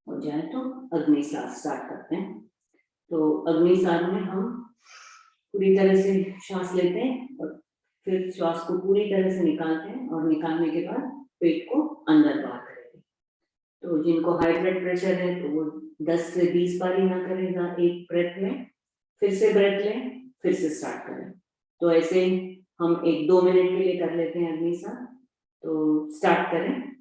हो जाए तो अग्निसार स्टार्ट करते हैं। तो अग्निसार में हम पूरी तरह से सांस लेते हैं और फिर श्वास को पूरी तरह से निकालते हैं और निकालने के बाद पेट को अंदर बाहर करेंगे। तो जिनको हाई ब्लड प्रेशर है तो वो 10 से 20 बार ही ना करेगा एक ब्रेथ में, फिर से ब्रेथ लें, फिर से स्टार्ट करें। तो ऐसे हम 1-2 मिनट के लिए कर लेते हैं अग्नि साथ। तो स्टार्ट करें।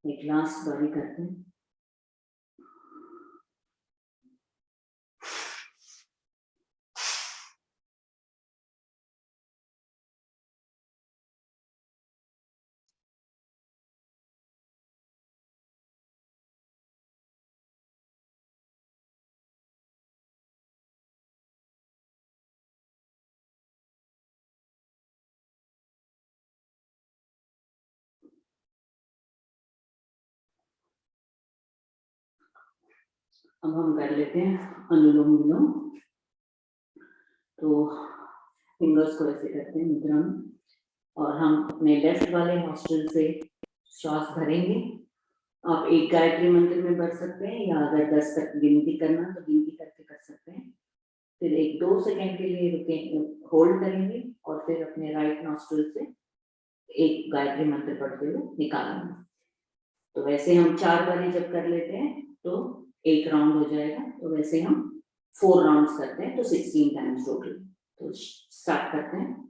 एक लास्ट बारी करते हैं। अब हम कर लेते हैं अनुलोम विलोम। तो फिंगर्स को ऐसे करते हैं मुद्रा में और हम अपने लेफ्ट वाले नॉस्ट्रिल से श्वास भरेंगे। आप एक गायत्री मंत्र में भर सकते हैं या अगर 10 तक गिनती करना तो गिनती करके कर सकते हैं। फिर 1-2 सेकंड के लिए रुके, होल्ड करेंगे और फिर अपने राइट नॉस्ट्रिल से एक गायत्री मंत्र पढ़ते हुए निकालेंगे। तो वैसे हम 4 बारी जब कर लेते हैं तो एक राउंड हो जाएगा। तो वैसे हम 4 राउंड्स करते हैं तो 16 टाइम्स टोटल। तो स्टार्ट करते हैं।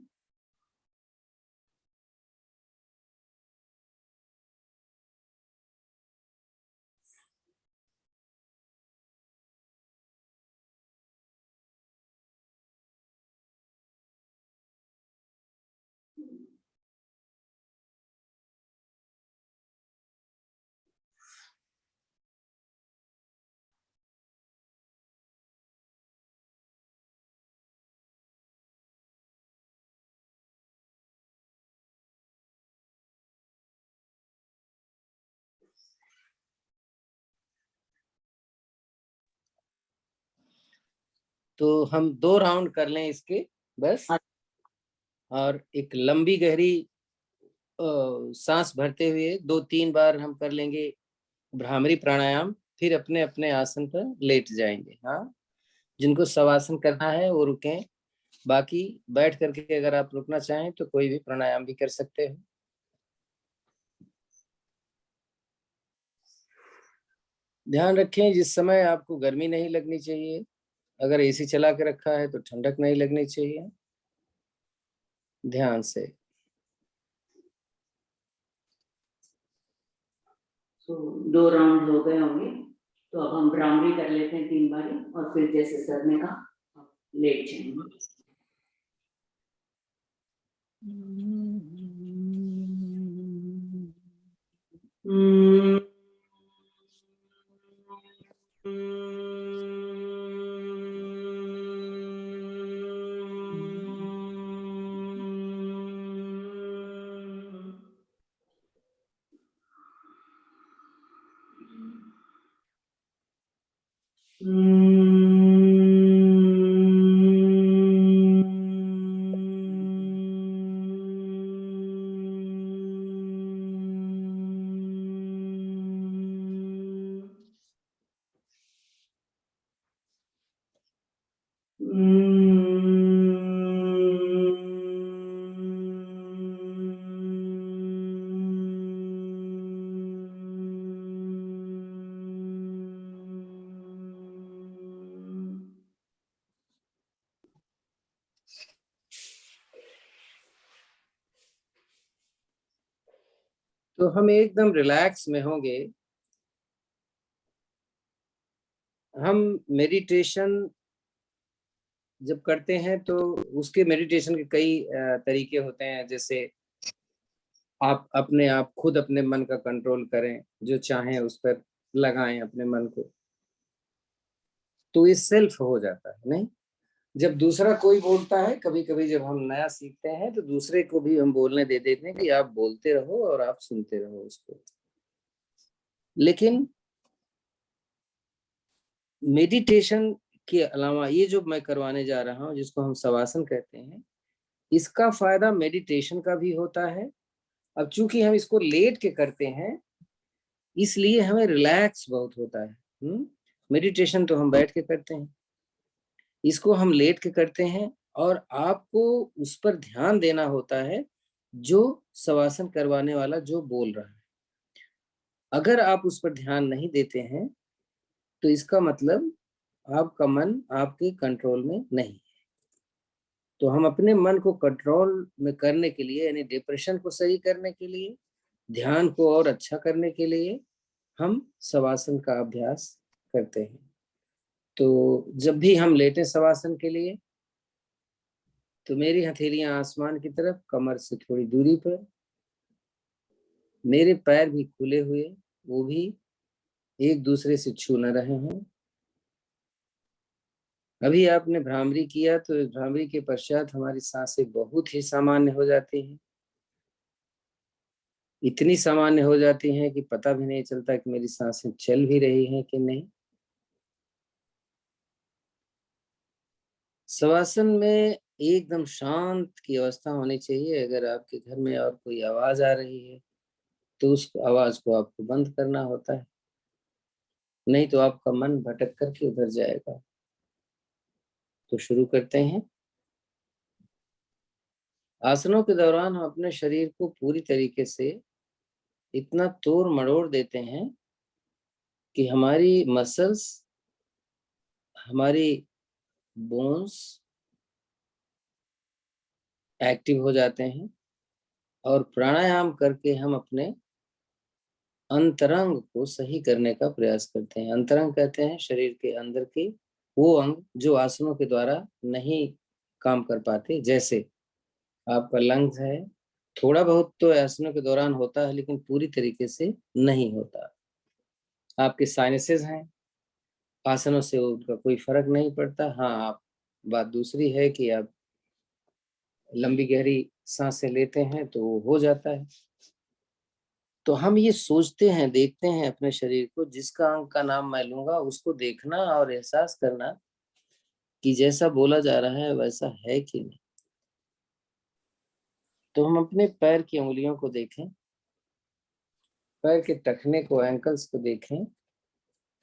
तो हम 2 राउंड कर लें इसके बस, और एक लंबी गहरी सांस भरते हुए 2-3 बार हम कर लेंगे भ्रामरी प्राणायाम, फिर अपने अपने आसन पर लेट जाएंगे। हाँ, जिनको शवासन करना है वो रुकें, बाकी बैठ करके अगर आप रुकना चाहें तो कोई भी प्राणायाम भी कर सकते हो। ध्यान रखें जिस समय आपको गर्मी नहीं लगनी चाहिए, अगर एसी चला के रखा है तो ठंडक नहीं लगनी चाहिए। ध्यान से। तो 2 राउंड हो गए होंगे। तो अब हम भ्रामरी कर लेते हैं 3 बारी और फिर जैसे सर ने कहा लेट जाएंगे। तो हम एकदम रिलैक्स में होंगे। हम मेडिटेशन जब करते हैं तो उसके मेडिटेशन के कई तरीके होते हैं। जैसे आप अपने आप खुद अपने मन का कंट्रोल करें, जो चाहें उस पर लगाएं अपने मन को, तो ये सेल्फ हो जाता है। नहीं, जब दूसरा कोई बोलता है, कभी कभी जब हम नया सीखते हैं तो दूसरे को भी हम बोलने दे देते हैं कि आप बोलते रहो और आप सुनते रहो उसको। लेकिन मेडिटेशन के अलावा ये जो मैं करवाने जा रहा हूँ, जिसको हम शवासन कहते हैं, इसका फायदा मेडिटेशन का भी होता है। अब चूंकि हम इसको लेट के करते हैं, इसलिए हमें रिलैक्स बहुत होता है। मेडिटेशन तो हम बैठ के करते हैं, इसको हम लेट के करते हैं, और आपको उस पर ध्यान देना होता है जो शवासन करवाने वाला जो बोल रहा है। अगर आप उस पर ध्यान नहीं देते हैं तो इसका मतलब आपका मन आपके कंट्रोल में नहीं है। तो हम अपने मन को कंट्रोल में करने के लिए, यानी डिप्रेशन को सही करने के लिए, ध्यान को और अच्छा करने के लिए हम शवासन का अभ्यास करते हैं। तो जब भी हम लेटे शवासन के लिए, तो मेरी हथेलियां आसमान की तरफ, कमर से थोड़ी दूरी पर, मेरे पैर भी खुले हुए, वो भी एक दूसरे से छू न रहे हैं। अभी आपने भ्रामरी किया, तो इस भ्रामरी के पश्चात हमारी सांसें बहुत ही सामान्य हो जाती हैं। इतनी सामान्य हो जाती हैं कि पता भी नहीं चलता कि मेरी सांसें चल भी रही हैं कि नहीं। शवासन में एकदम शांत की अवस्था होनी चाहिए। अगर आपके घर में और कोई आवाज आ रही है तो उस आवाज को आपको बंद करना होता है, नहीं तो आपका मन भटक करके उधर जाएगा। तो शुरू करते हैं। आसनों के दौरान हम अपने शरीर को पूरी तरीके से इतना तोड़ मरोड़ देते हैं कि हमारी मसल्स, हमारी बोन्स एक्टिव हो जाते हैं, और प्राणायाम करके हम अपने अंतरंग को सही करने का प्रयास करते हैं। अंतरंग कहते हैं शरीर के अंदर के वो अंग जो आसनों के द्वारा नहीं काम कर पाते। जैसे आपका लंग्स है, थोड़ा बहुत तो आसनों के दौरान होता है, लेकिन पूरी तरीके से नहीं होता। आपके साइनसेस हैं, आसनों से उनका कोई फर्क नहीं पड़ता। हाँ, आप बात दूसरी है कि आप लंबी गहरी सांसें लेते हैं तो वो हो जाता है। तो हम ये सोचते हैं, देखते हैं अपने शरीर को, जिसका अंग का नाम मैं लूंगा उसको देखना और एहसास करना कि जैसा बोला जा रहा है वैसा है कि नहीं। तो हम अपने पैर की उंगलियों को देखें, पैर के टखने को, एंकल्स को देखें,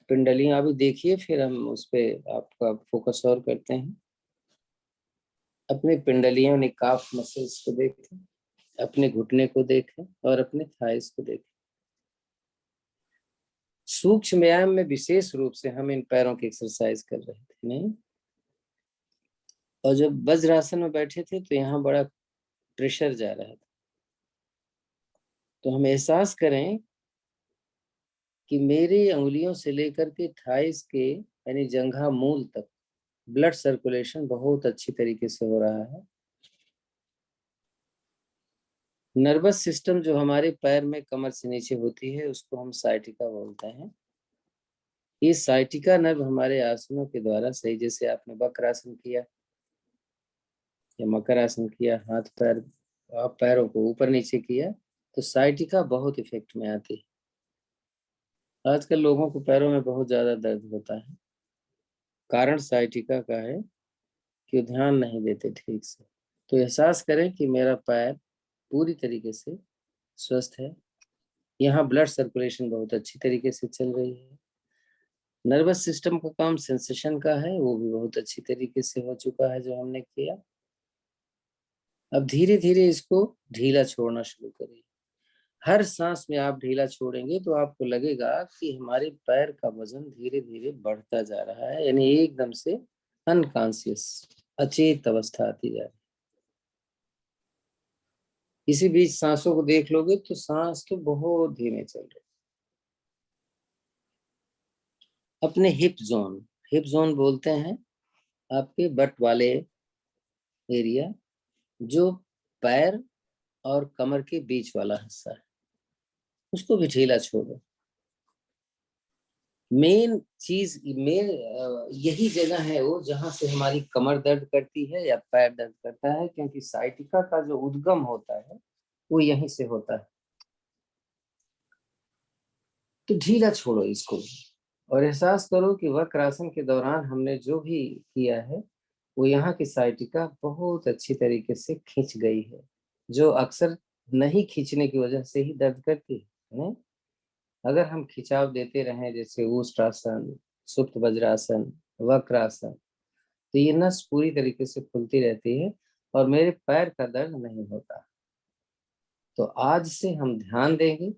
पिंडलियां अभी देखिए, फिर हम उस पर आपका फोकस और करते हैं। अपने पिंडलियों ने काफ मसल्स को देखें, अपने घुटने को देखें और अपने थाइस को देखें। सूक्ष्म व्यायाम में विशेष रूप से हम इन पैरों की एक्सरसाइज कर रहे थे, नहीं? और जब वज्रासन में बैठे थे तो यहाँ बड़ा प्रेशर जा रहा था। तो हम एहसास करें कि मेरी अंगुलियों से लेकर के थाइस के यानी जंघा मूल तक ब्लड सर्कुलेशन बहुत अच्छी तरीके से हो रहा है। नर्वस सिस्टम जो हमारे पैर में कमर से नीचे होती है उसको हम साइटिका बोलते हैं। ये साइटिका नर्व हमारे आसनों के द्वारा सही, जैसे आपने वक्रासन किया या मकर आसन किया, हाथ पैर आप पैरों को ऊपर नीचे किया, तो साइटिका बहुत इफेक्ट में आती है। आजकल लोगों को पैरों में बहुत ज्यादा दर्द होता है, कारण साइटिका का है कि वो ध्यान नहीं देते ठीक से। तो एहसास करें कि मेरा पैर पूरी तरीके से स्वस्थ है, यहाँ ब्लड सर्कुलेशन बहुत अच्छी तरीके से चल रही है। नर्वस सिस्टम का काम सेंसेशन का है, वो भी बहुत अच्छी तरीके से हो चुका है जो हमने किया। अब धीरे धीरे इसको ढीला छोड़ना शुरू करिए। हर सांस में आप ढीला छोड़ेंगे तो आपको लगेगा कि हमारे पैर का वजन धीरे धीरे बढ़ता जा रहा है, यानी एकदम से अनकॉन्शियस, अचेत अवस्था आती जा रही है। इसी बीच सांसों को देख लोगे तो सांस तो बहुत धीमे चल रहे। अपने हिप जोन बोलते हैं आपके बट वाले एरिया, जो पैर और कमर के बीच वाला हिस्सा है, उसको भी ढीला छोड़ो। मेन चीज यही जगह है वो जहां से हमारी कमर दर्द करती है या पैर दर्द करता है, क्योंकि साइटिका का जो उद्गम होता है वो यहीं से होता है। तो ढीला छोड़ो इसको भी, और एहसास करो कि वक्रासन के दौरान हमने जो भी किया है वो यहाँ की साइटिका बहुत अच्छी तरीके से खींच गई है, जो अक्सर नहीं खींचने की वजह से ही दर्द करती है। नहीं? अगर हम खिंचाव देते रहें, जैसे ऊष्टासन, सुप्त वज्रासन, वक्रासन, तो ये नस पूरी तरीके से खुलती रहती है और मेरे पैर का दर्द नहीं होता। तो आज से हम ध्यान देंगे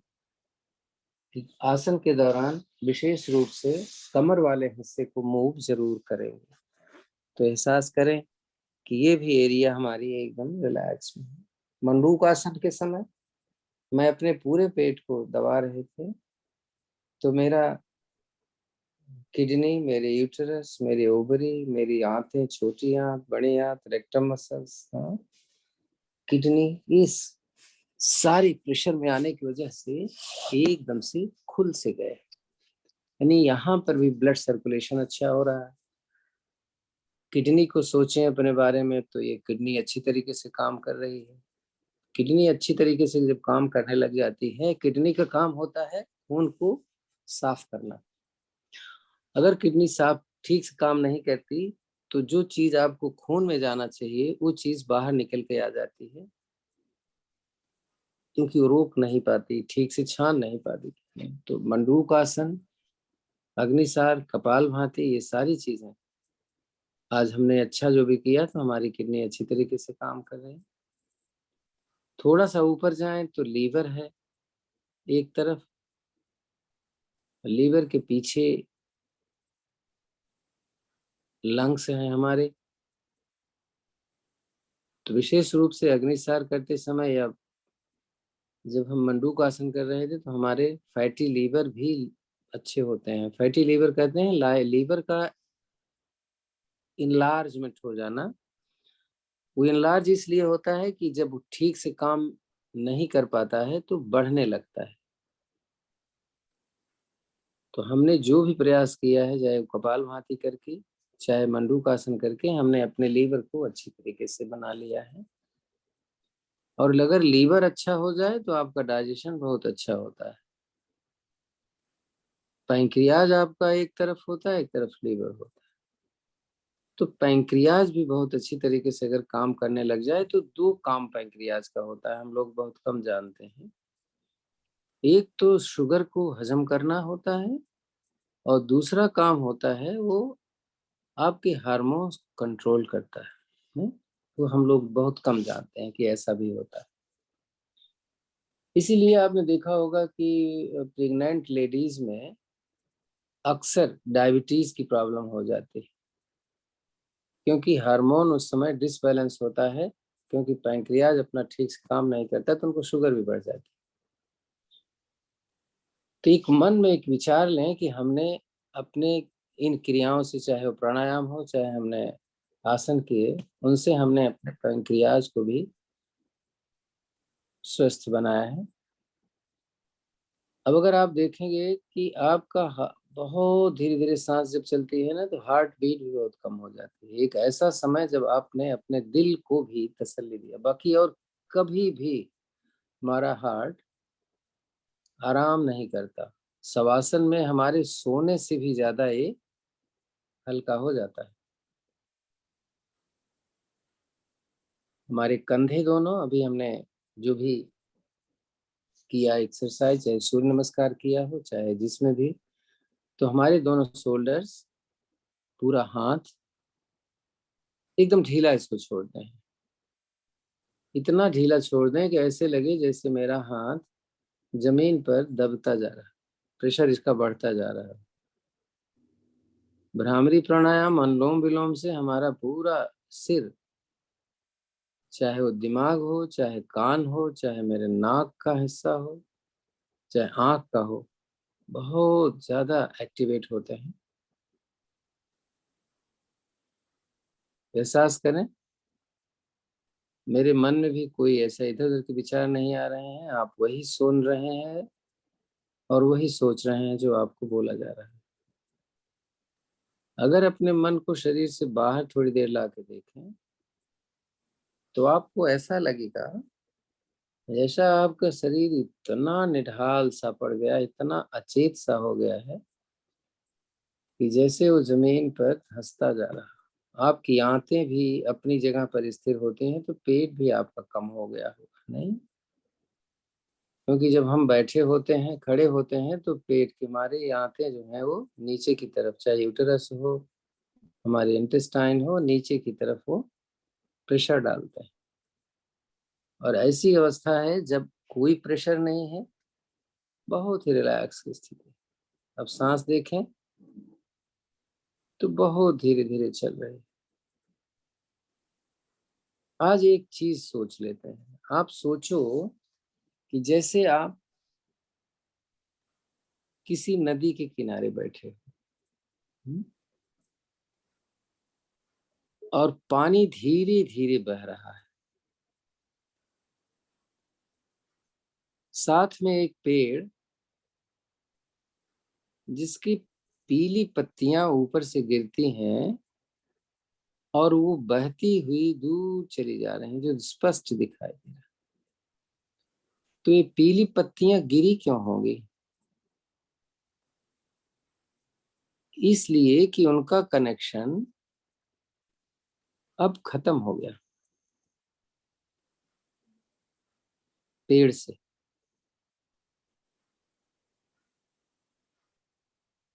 कि आसन के दौरान विशेष रूप से कमर वाले हिस्से को मूव जरूर करेंगे। तो एहसास करें कि ये भी एरिया हमारी एकदम रिलैक्स में है। मंडूक आसन के समय मैं अपने पूरे पेट को दबा रहे थे, तो मेरा किडनी, मेरे यूटरस, मेरे ओवरी, मेरी आंतें, छोटी आंत, बड़ी आंत, रेक्टम मसल्स, किडनी, इस सारी प्रेशर में आने की वजह से एकदम से खुल से गए। यानी यहाँ पर भी ब्लड सर्कुलेशन अच्छा हो रहा है। किडनी को सोचें अपने बारे में, तो ये किडनी अच्छी तरीके से काम कर रही है। किडनी अच्छी तरीके से जब काम करने लग जाती है, किडनी का काम होता है खून को साफ करना। अगर किडनी साफ ठीक से काम नहीं करती तो जो चीज आपको खून में जाना चाहिए वो चीज बाहर निकल के आ जाती है, क्योंकि वो रोक नहीं पाती, ठीक से छान नहीं पाती। तो मंडूक आसन, अग्निसार, कपाल भाती, ये सारी चीजें आज हमने अच्छा जो भी किया तो हमारी किडनी अच्छी तरीके से काम कर रही है। थोड़ा सा ऊपर जाएं तो लीवर है एक तरफ, लीवर के पीछे लंग्स हैं हमारे। तो विशेष रूप से अग्निसार करते समय या जब हम मंडूक आसन कर रहे थे तो हमारे फैटी लीवर भी अच्छे होते हैं। फैटी लीवर कहते हैं लीवर का इनलार्जमेंट हो जाना। वो इनलार्ज इसलिए होता है कि जब वो ठीक से काम नहीं कर पाता है तो बढ़ने लगता है। तो हमने जो भी प्रयास किया है, चाहे कपालभाति करके, चाहे मंडूक आसन करके, हमने अपने लीवर को अच्छी तरीके से बना लिया है। और अगर लीवर अच्छा हो जाए तो आपका डाइजेशन बहुत अच्छा होता है। पैंक्रियाज आपका एक तरफ होता है, एक तरफ लीवर होता है। तो पैंक्रियाज भी बहुत अच्छी तरीके से अगर काम करने लग जाए तो दो काम पैंक्रियाज का होता है, हम लोग बहुत कम जानते हैं। एक तो शुगर को हजम करना होता है और दूसरा काम होता है वो आपके हार्मोन्स कंट्रोल करता है। तो हम लोग बहुत कम जानते हैं कि ऐसा भी होता है। इसीलिए आपने देखा होगा कि प्रेग्नेंट लेडीज में अक्सर डायबिटीज की प्रॉब्लम हो जाती है, क्योंकि हार्मोन उस समय डिसबैलेंस होता है, क्योंकि पैंक्रियाज अपना ठीक से काम नहीं करता तो उनको शुगर भी बढ़ जाती है। तो एक मन में एक विचार लें कि हमने अपने इन क्रियाओं से, चाहे वो प्राणायाम हो, चाहे हमने आसन किए, उनसे हमने अपने पैंक्रियाज को भी स्वस्थ बनाया है। अब अगर आप देखेंगे कि आपका बहुत धीरे धीरे सांस जब चलती है ना, तो हार्ट बीट भी बहुत कम हो जाती है। एक ऐसा समय जब आपने अपने दिल को भी तसल्ली दिया। बाकी और कभी भी हमारा हार्ट आराम नहीं करता। शवासन में हमारे सोने से भी ज्यादा ये हल्का हो जाता है। हमारे कंधे दोनों, अभी हमने जो भी किया एक्सरसाइज, चाहे सूर्य नमस्कार किया हो, चाहे जिसमें भी, तो हमारे दोनों शोल्डर्स, पूरा हाथ एकदम ढीला इसको छोड़ दें। इतना ढीला छोड़ दें कि ऐसे लगे जैसे मेरा हाथ जमीन पर दबता जा रहा है, प्रेशर इसका बढ़ता जा रहा है। भ्रामरी प्राणायाम, अनुलोम विलोम से हमारा पूरा सिर चाहे वो दिमाग हो, चाहे कान हो, चाहे मेरे नाक का हिस्सा हो, चाहे आंख का हो, बहुत ज्यादा एक्टिवेट होते हैं। एहसास करें, मेरे मन में भी कोई ऐसा इधर उधर के विचार नहीं आ रहे हैं, आप वही सुन रहे हैं और वही सोच रहे हैं जो आपको बोला जा रहा है। अगर अपने मन को शरीर से बाहर थोड़ी देर ला के देखें तो आपको ऐसा लगेगा जैसा आपका शरीर इतना निढाल सा पड़ गया, इतना अचेत सा हो गया है कि जैसे वो जमीन पर धंसता जा रहा। आपकी आंतें भी अपनी जगह पर स्थिर होती हैं तो पेट भी आपका कम हो गया होगा, नहीं? क्योंकि जब हम बैठे होते हैं, खड़े होते हैं, तो पेट के मारे आंतें जो है वो नीचे की तरफ, चाहे यूटेरस हो, हमारे इंटेस्टाइन हो, नीचे की तरफ वो प्रेशर डालते हैं। और ऐसी अवस्था है जब कोई प्रेशर नहीं है, बहुत ही रिलैक्स की स्थिति। अब सांस देखें तो बहुत धीरे धीरे चल रही है। आज एक चीज सोच लेते हैं। आप सोचो कि जैसे आप किसी नदी के किनारे बैठे हो, और पानी धीरे धीरे बह रहा है, साथ में एक पेड़ जिसकी पीली पत्तियां ऊपर से गिरती हैं और वो बहती हुई दूर चली जा रही हैं, जो स्पष्ट दिखाई दे रहा है। तो ये पीली पत्तियां गिरी क्यों होंगी? इसलिए कि उनका कनेक्शन अब खत्म हो गया पेड़ से।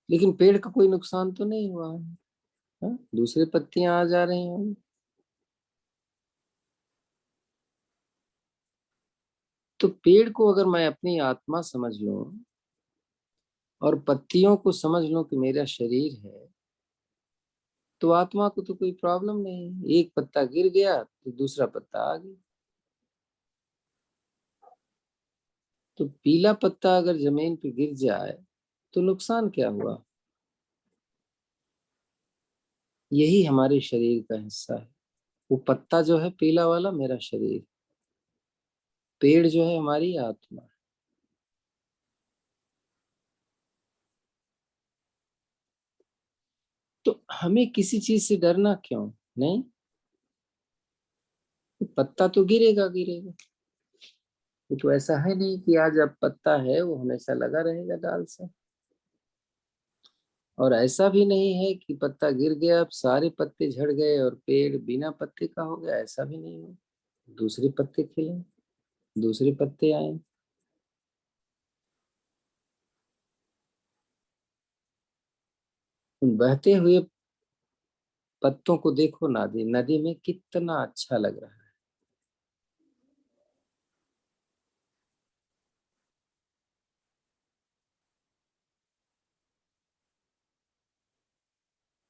लेकिन पेड़ का कोई नुकसान तो नहीं हुआ है, हाँ? दूसरे पत्तियां आ जा रही हैं। तो पेड़ को अगर मैं अपनी आत्मा समझ लूं और पत्तियों को समझ लूं कि मेरा शरीर है, तो आत्मा को तो कोई प्रॉब्लम नहीं। एक पत्ता गिर गया तो दूसरा पत्ता आ गया। तो पीला पत्ता अगर जमीन पे गिर जाए तो नुकसान क्या हुआ? यही हमारे शरीर का हिस्सा है। वो पत्ता जो है पीला वाला मेरा शरीर, पेड़ जो है हमारी आत्मा। तो हमें किसी चीज से डरना क्यों नहीं? पत्ता तो गिरेगा गिरेगा। वो तो ऐसा है नहीं कि आज अब पत्ता है वो हमेशा लगा रहेगा डाल से। और ऐसा भी नहीं है कि पत्ता गिर गया अब सारे पत्ते झड़ गए और पेड़ बिना पत्ते का हो गया, ऐसा भी नहीं है। दूसरे पत्ते खिले, दूसरे पत्ते आए। उन बहते हुए पत्तों को देखो, नदी नदी में कितना अच्छा लग रहा है।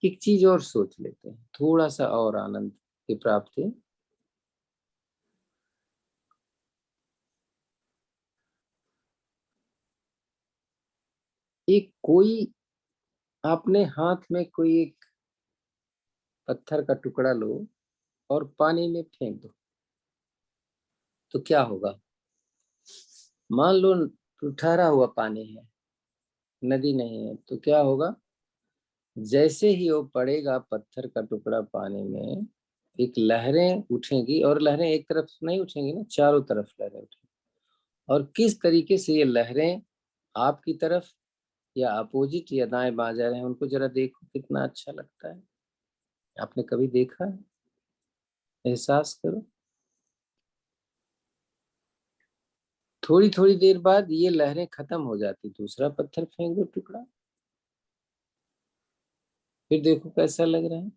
एक चीज और सोच लेते हैं, थोड़ा सा और आनंद की प्राप्ति। एक कोई अपने हाथ में कोई एक पत्थर का टुकड़ा लो और पानी में फेंक दो, तो क्या होगा? मान लो ठहरा हुआ पानी है, नदी नहीं है, तो क्या होगा? जैसे ही वो पड़ेगा पत्थर का टुकड़ा पानी में, एक लहरें उठेंगी, और लहरें एक तरफ नहीं उठेंगी ना, चारों तरफ लहरें उठेंगी। और किस तरीके से ये लहरें आपकी तरफ या अपोजिट या दाएं बाएं जा रहे हैं, उनको जरा देखो, कितना अच्छा लगता है। आपने कभी देखा है? एहसास करो। थोड़ी थोड़ी देर बाद ये लहरें खत्म हो जाती, दूसरा पत्थर फेंक दो टुकड़ा, फिर देखो कैसा लग रहा है।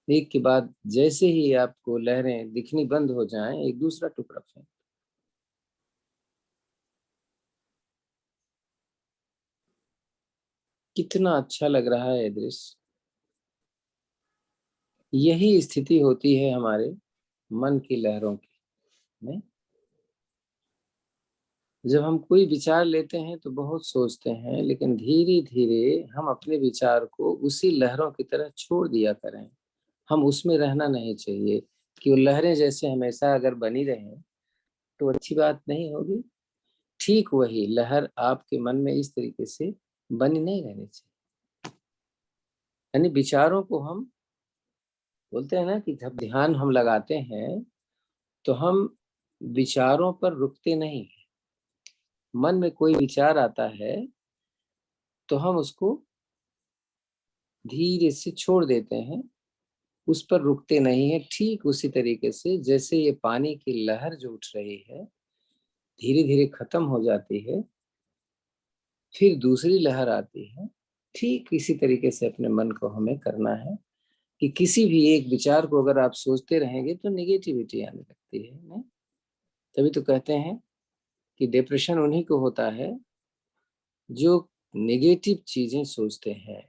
एक के बाद जैसे ही आपको लहरें दिखनी बंद हो जाएं, एक दूसरा टुकड़ा फेंक। कितना अच्छा लग रहा है दृश्य। यही स्थिति होती है हमारे मन की लहरों की, नहीं? जब हम कोई विचार लेते हैं तो बहुत सोचते हैं, लेकिन धीरे धीरे हम अपने विचार को उसी लहरों की तरह छोड़ दिया करें। हम उसमें रहना नहीं चाहिए कि वो लहरें जैसे हमेशा अगर बनी रहें तो अच्छी बात नहीं होगी। ठीक वही लहर आपके मन में इस तरीके से बनी नहीं रहनी चाहिए। यानी विचारों को हम बोलते हैं ना कि जब ध्यान हम लगाते हैं तो हम विचारों पर रुकते नहीं। मन में कोई विचार आता है तो हम उसको धीरे से छोड़ देते हैं, उस पर रुकते नहीं है। ठीक उसी तरीके से जैसे ये पानी की लहर जो उठ रही है धीरे धीरे खत्म हो जाती है, फिर दूसरी लहर आती है। ठीक इसी तरीके से अपने मन को हमें करना है कि किसी भी एक विचार को अगर आप सोचते रहेंगे तो नेगेटिविटी आने लगती है, नहीं? तभी तो कहते हैं कि डिप्रेशन उन्हीं को होता है जो नेगेटिव चीजें सोचते हैं।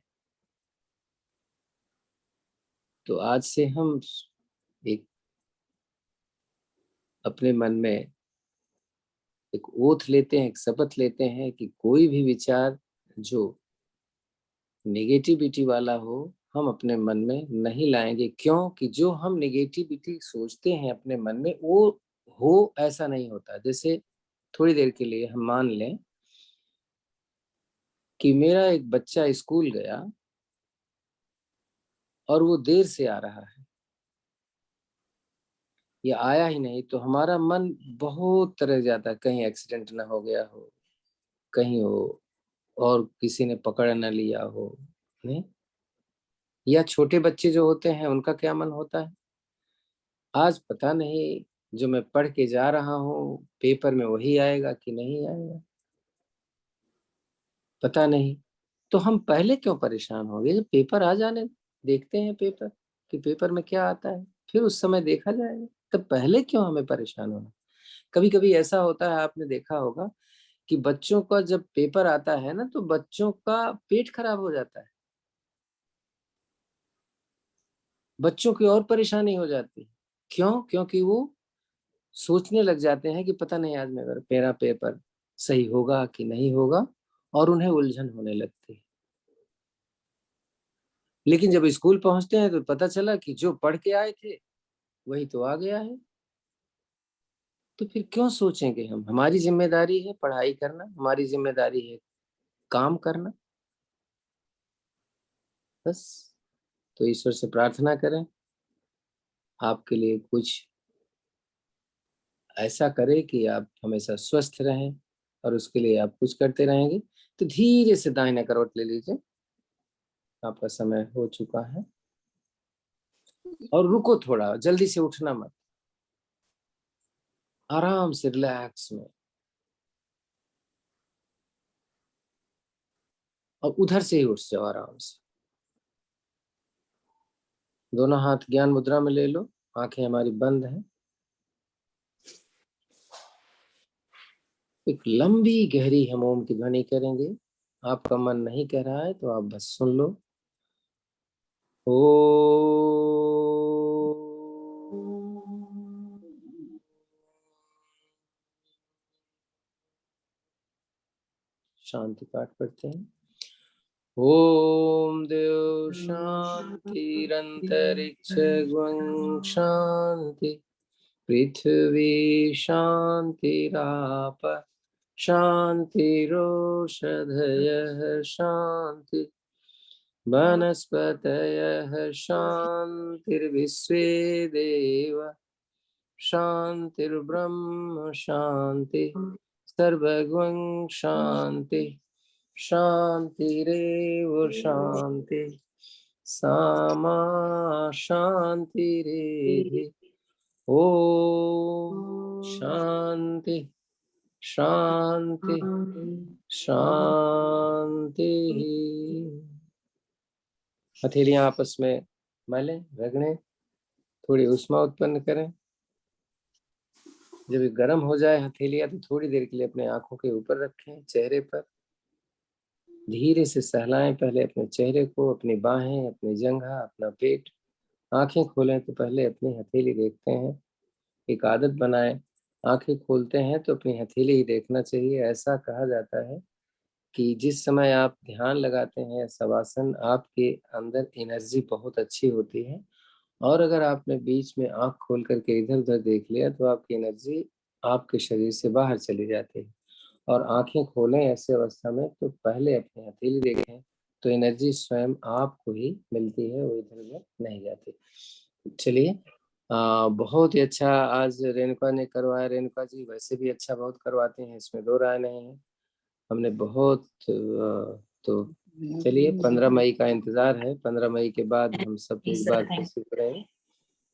तो आज से हम एक अपने मन में एक ओथ लेते हैं, एक शपथ लेते हैं कि कोई भी विचार जो नेगेटिविटी वाला हो हम अपने मन में नहीं लाएंगे। क्यों? कि जो हम नेगेटिविटी सोचते हैं अपने मन में वो हो ऐसा नहीं होता। जैसे थोड़ी देर के लिए हम मान लें कि मेरा एक बच्चा स्कूल गया और वो देर से आ रहा है या आया ही नहीं, तो हमारा मन बहुत तरह जाता है, कहीं एक्सीडेंट ना हो गया हो, कहीं हो और किसी ने पकड़ न लिया हो, नहीं? या छोटे बच्चे जो होते हैं उनका क्या मन होता है, आज पता नहीं जो मैं पढ़ के जा रहा हूँ पेपर में वही आएगा कि नहीं आएगा, पता नहीं। तो हम पहले क्यों परेशान हो गए? जब पेपर आ जाने, देखते हैं पेपर कि पेपर में क्या आता है, फिर उस समय देखा जाएगा। तब पहले क्यों हमें परेशान होना? कभी कभी ऐसा होता है, आपने देखा होगा कि बच्चों का जब पेपर आता है ना तो बच्चों का पेट खराब हो जाता है, बच्चों की और परेशानी हो जाती है। क्यों? क्योंकि वो सोचने लग जाते हैं कि पता नहीं आज मेरा पेपर सही होगा कि नहीं होगा, और उन्हें उलझन होने लगती है। लेकिन जब स्कूल पहुंचते हैं तो पता चला कि जो पढ़ के आए थे वही तो आ गया है। तो फिर क्यों सोचेंगे हम? हमारी जिम्मेदारी है पढ़ाई करना, हमारी जिम्मेदारी है काम करना, बस। तो ईश्वर से प्रार्थना करें आपके लिए कुछ ऐसा करे कि आप हमेशा स्वस्थ रहें, और उसके लिए आप कुछ करते रहेंगे। तो धीरे से दाहिना करवट ले लीजिए, आपका समय हो चुका है। और रुको, थोड़ा जल्दी से उठना मत, आराम से रिलैक्स में, और उधर से ही उठ जाओ आराम से। दोनों हाथ ज्ञान मुद्रा में ले लो, आंखें हमारी बंद हैं। एक लंबी गहरी हम ओम की ध्वनि करेंगे। आपका मन नहीं कह रहा है तो आप बस सुन लो। ओ शांति पाठ पढ़ते हैं। ओम देव शांतिरंतरिक्ष गं शांति, पृथ्वी शांतिराप शांतिरोषधयः शांति, वनस्पतयः शांतिर्विश्वे देव शांतिर्ब्रह्म शांति, सर्वगं शांति शांतिरेव शांति, सामा शांतिरेधि। ओम शांति शांति शांति। हथेलियां आपस में मलें, रगड़ें, थोड़ी उष्मा उत्पन्न करें। जब ये गर्म हो जाए हथेलियां तो थोड़ी देर के लिए अपने आंखों के ऊपर रखें, चेहरे पर धीरे से सहलाएं। पहले अपने चेहरे को, अपनी बाहें, अपनी जंघा, अपना पेट, आंखें खोलें तो पहले अपनी हथेली देखते हैं। एक आदत बनाएं, आंखें खोलते हैं तो अपनी हथेली ही देखना चाहिए। ऐसा कहा जाता है कि जिस समय आप ध्यान लगाते हैं शवासन, आपके अंदर एनर्जी बहुत अच्छी होती है, और अगर आपने बीच में आंख खोल करके इधर उधर देख लिया तो आपकी एनर्जी आपके शरीर से बाहर चली जाती है। और आंखें खोलें ऐसे अवस्था में तो पहले अपनी हथेली देखें, तो एनर्जी स्वयं आपको ही मिलती है, वो इधर उधर नहीं जाती। चलिए, बहुत ही अच्छा आज रेणुका ने करवाया। रेणुका जी वैसे भी अच्छा बहुत करवाते हैं, इसमें दो राय नहीं है। हमने बहुत तो चलिए 15 मई का इंतजार है। 15 मई के बाद हम सब एक बार फिर से करेंगे।